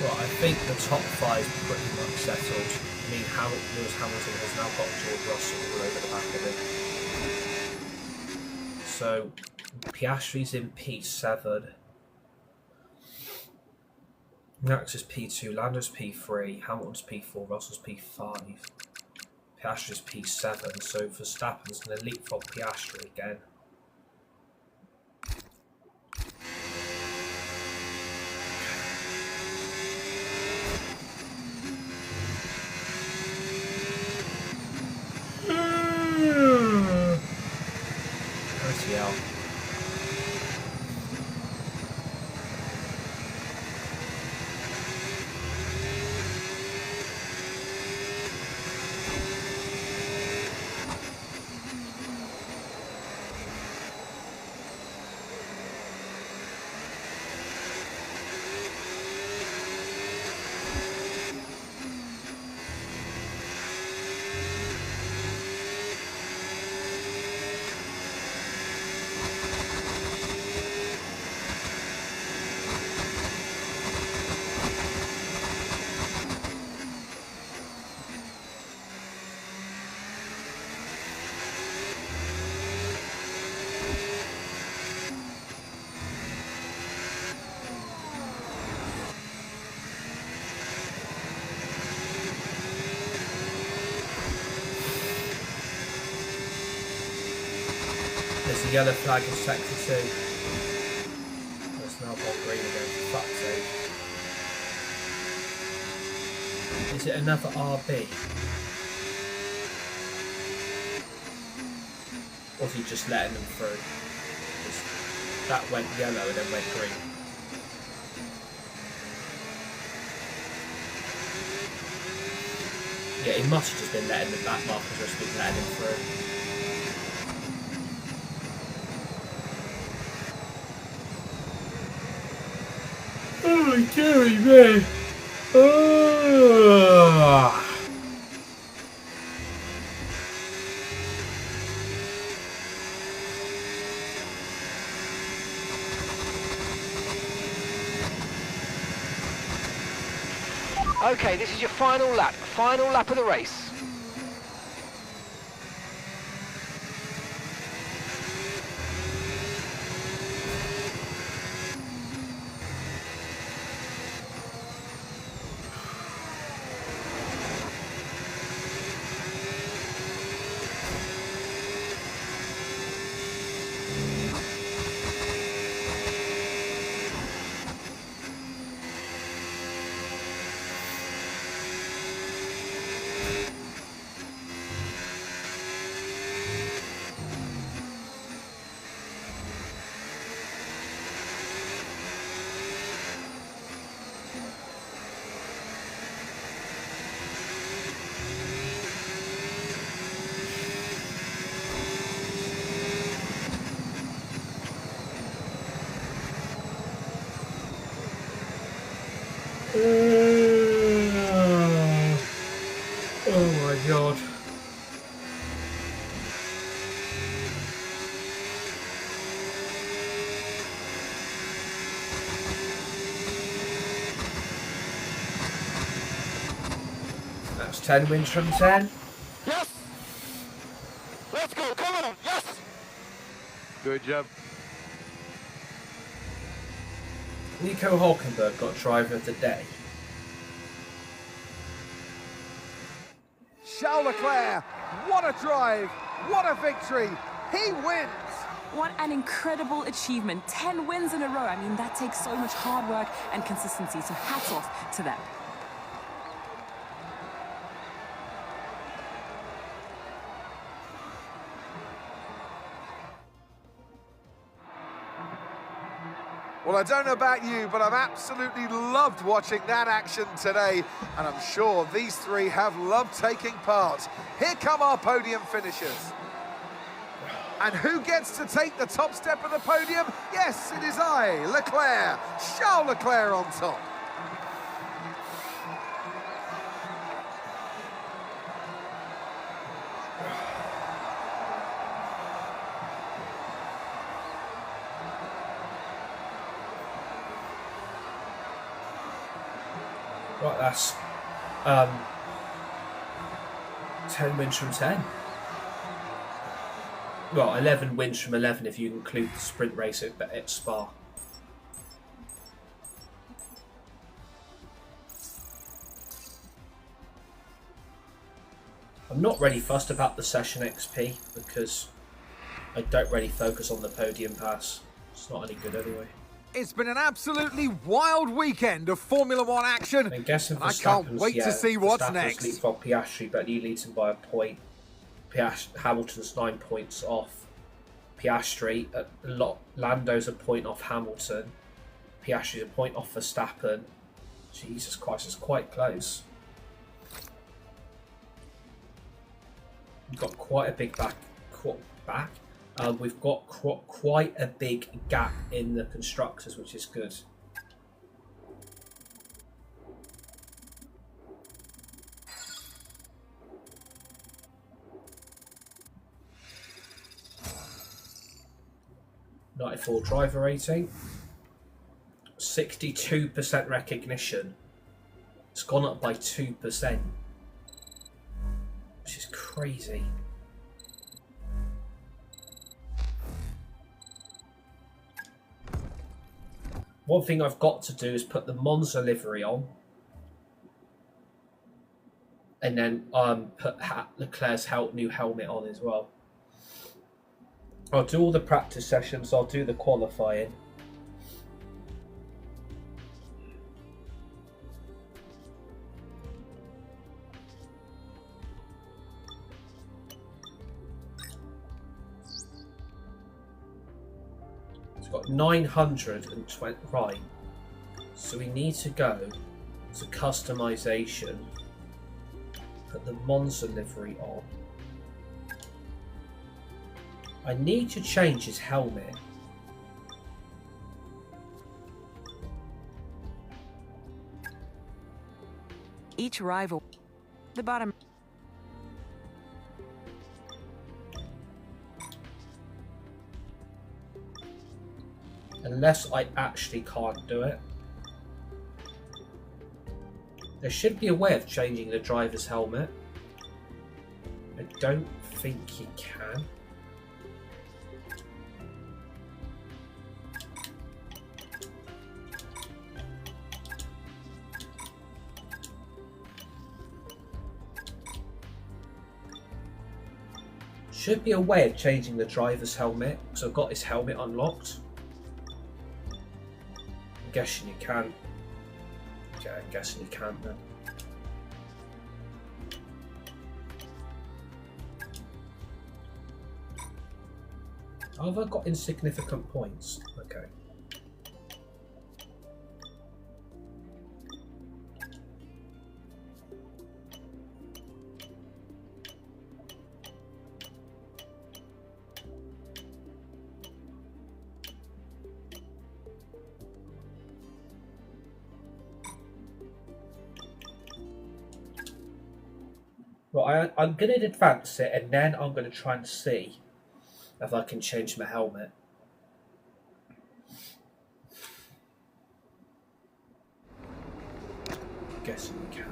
Well, I think the top five pretty much settled. I mean, Lewis Hamilton has now got George Russell all over the back of him. So, Piastri's in P7. Max is P2, Lando's P3, Hamilton's P4, Russell's P5. Piastri's P7, so Verstappen's going to leapfrog Piastri again. There's a yellow flag in sector 2. It's now gone green again, for fuck's sake. Is it another RB? Or is he just letting them through? That went yellow and then went green. Yeah, he must have just been letting them back. Marcus just been letting him through. Oh, Gary, man. Oh. Okay, this is your final lap of the race. Oh my god. That's 10 wins from 10. Yes! Let's go, come on, yes! Good job. Nico Hulkenberg got driver of the day. Charles Leclerc, what a drive, what a victory, he wins! What an incredible achievement, 10 wins in a row. I mean, that takes so much hard work and consistency, so hats off to them. Well, I don't know about you, but I've absolutely loved watching that action today, and I'm sure these three have loved taking part. Here come our podium finishers. And who gets to take the top step of the podium? Yes, it is I, Leclerc, Charles Leclerc on top. Right, that's 10 wins from 10. Well, 11 wins from 11 if you include the sprint race at Spa. I'm not really fussed about the session XP because I don't really focus on the podium pass. It's not any good anyway. It's been an absolutely wild weekend of Formula One action. I'm guessing I can't wait to see what's next. Leads by Piastri, but he leads him by a point. Hamilton's 9 points off Piastri. Lando's a point off Hamilton. Piastri's a point off Verstappen. Jesus Christ, it's quite close. We've got quite a big back. We've got quite a big gap in the constructors, which is good. .94 driver rating, 62% recognition. It's gone up by 2%, which is crazy. One thing I've got to do is put the Monza livery on, and then put Leclerc's new helmet on as well. I'll do all the practice sessions, I'll do the qualifying. It's got 920, right. So we need to go to customization, put the Monza livery on. I need to change his helmet. Each rival, the bottom. Unless I actually can't do it. There should be a way of changing the driver's helmet. I don't think you can. Should be a way of changing the driver's helmet, because I've got his helmet unlocked. I'm guessing you can. Okay, I'm guessing you can then. Oh, have I got insignificant points? Okay. Right, I'm going to advance it, and then I'm going to try and see if I can change my helmet. Guessing we can.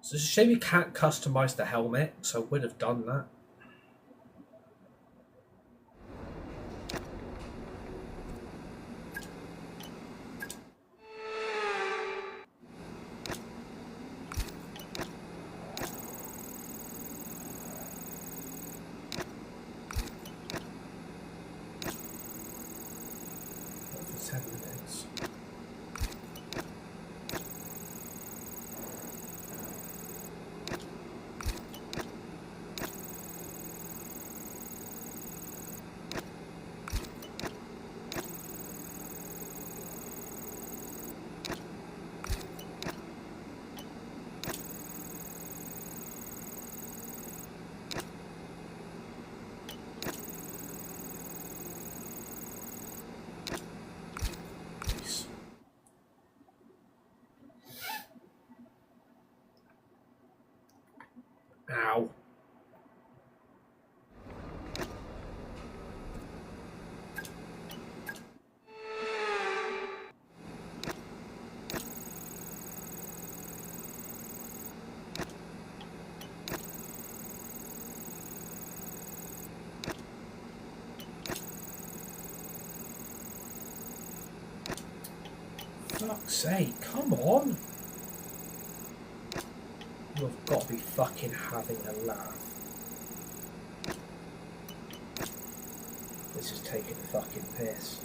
So it's a shame you can't customize the helmet, so I would have done that. Ow. Fuck's sake, come on. You've got to be fucking having a laugh. This is taking a fucking piss.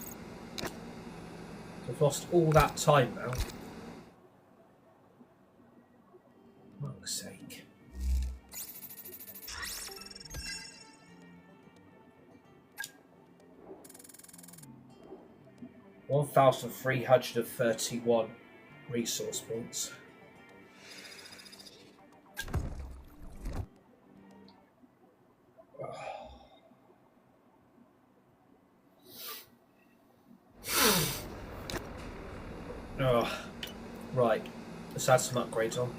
I've lost all that time now. Fuck's sake. $1,331 resource points. Oh, right. Let's add some upgrades on.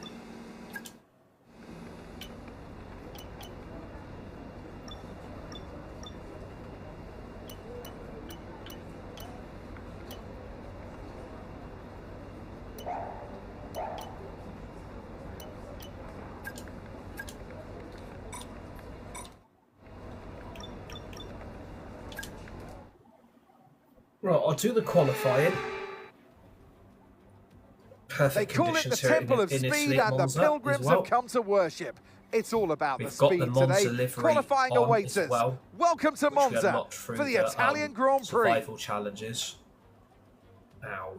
Right, I'll do the qualifying. Perfect they call it the Temple of Speed, and the pilgrims have come to worship. It's all about the speed today. Qualifying awaits us. Welcome to Monza for the Italian Grand Prix. Survival challenges. Ow.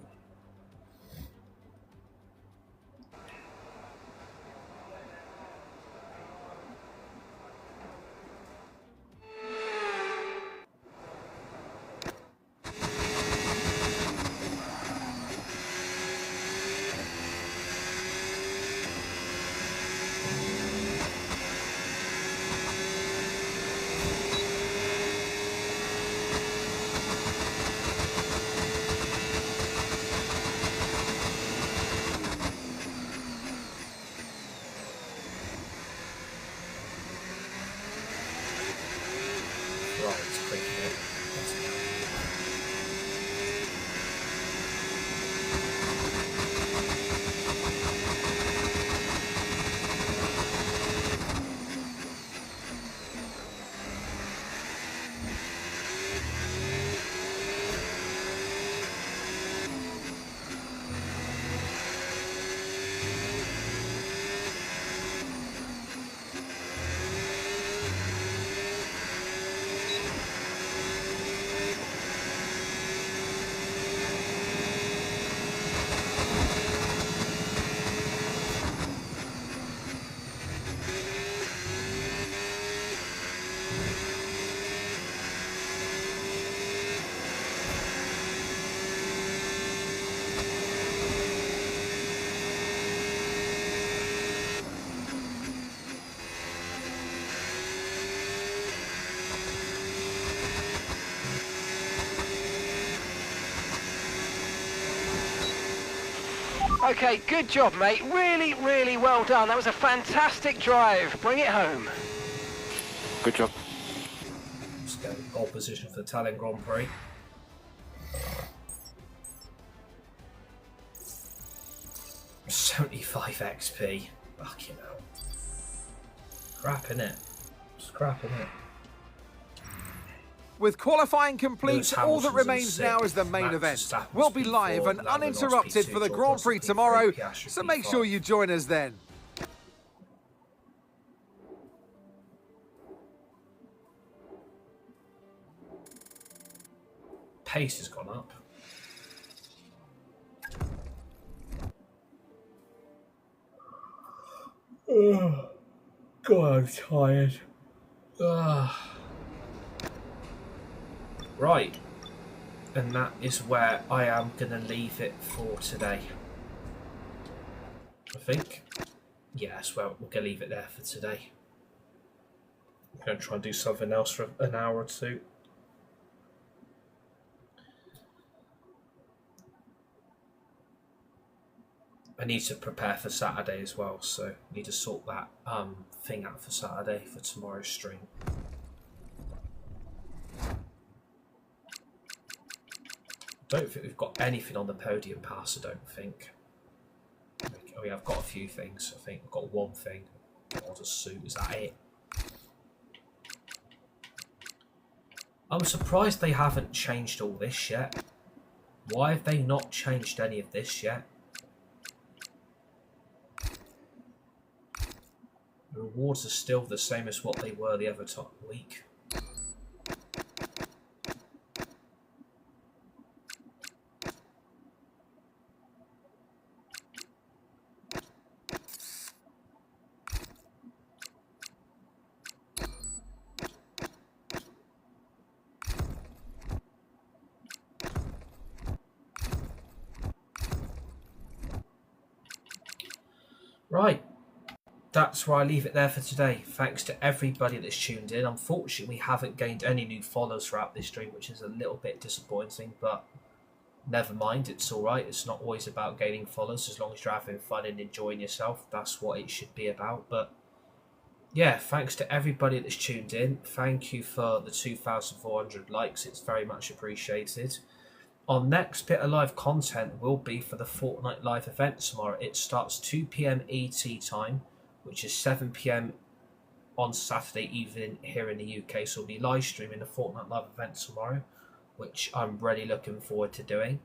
Okay, good job, mate. Really, really well done. That was a fantastic drive. Bring it home. Good job. Let's go pole position for the Italian Grand Prix. $75 XP. Fucking hell. Crap, innit? Just crap, innit? With qualifying complete, all that remains now is the main event. We'll be live and uninterrupted for the Grand Prix tomorrow, so make sure you join us then. Pace has gone up. Oh, God, I'm tired. Right, and that is where I am going to leave it for today. I think. Yes, well, we're going to leave it there for today. I'm going to try and do something else for an hour or two. I need to prepare for Saturday as well, so I need to sort that thing out for Saturday for tomorrow's stream. Don't think we've got anything on the podium pass, I don't think. Oh yeah, I've got a few things. I think I've got one thing. Order suit, is that it? I'm surprised they haven't changed all this yet. Why have they not changed any of this yet? The rewards are still the same as what they were the other week. Right, that's where I leave it there for today. Thanks to everybody that's tuned in. Unfortunately, we haven't gained any new followers throughout this stream, which is a little bit disappointing, but never mind, it's alright. It's not always about gaining followers. As long as you're having fun and enjoying yourself, that's what it should be about. But yeah, thanks to everybody that's tuned in. Thank you for the 2,400 likes. It's very much appreciated. Our next bit of live content will be for the Fortnite live event tomorrow. It starts 2 PM ET time, which is 7 PM on Saturday evening here in the UK. So we'll be live streaming the Fortnite live event tomorrow. which I'm really looking forward to doing.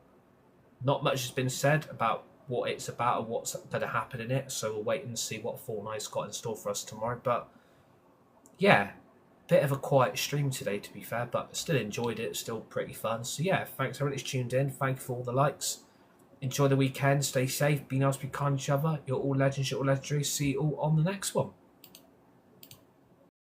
Not much has been said about what it's about or what's going to happen in it, so we'll wait and see what Fortnite's got in store for us tomorrow. But yeah, bit of a quiet stream today, to be fair, but still enjoyed it. Still pretty fun. So yeah, thanks everyone who's tuned in. Thank you for all the likes. Enjoy the weekend. Stay safe. Be nice. Be kind to each other. You're all legends. You're all legendary. See you all on the next one.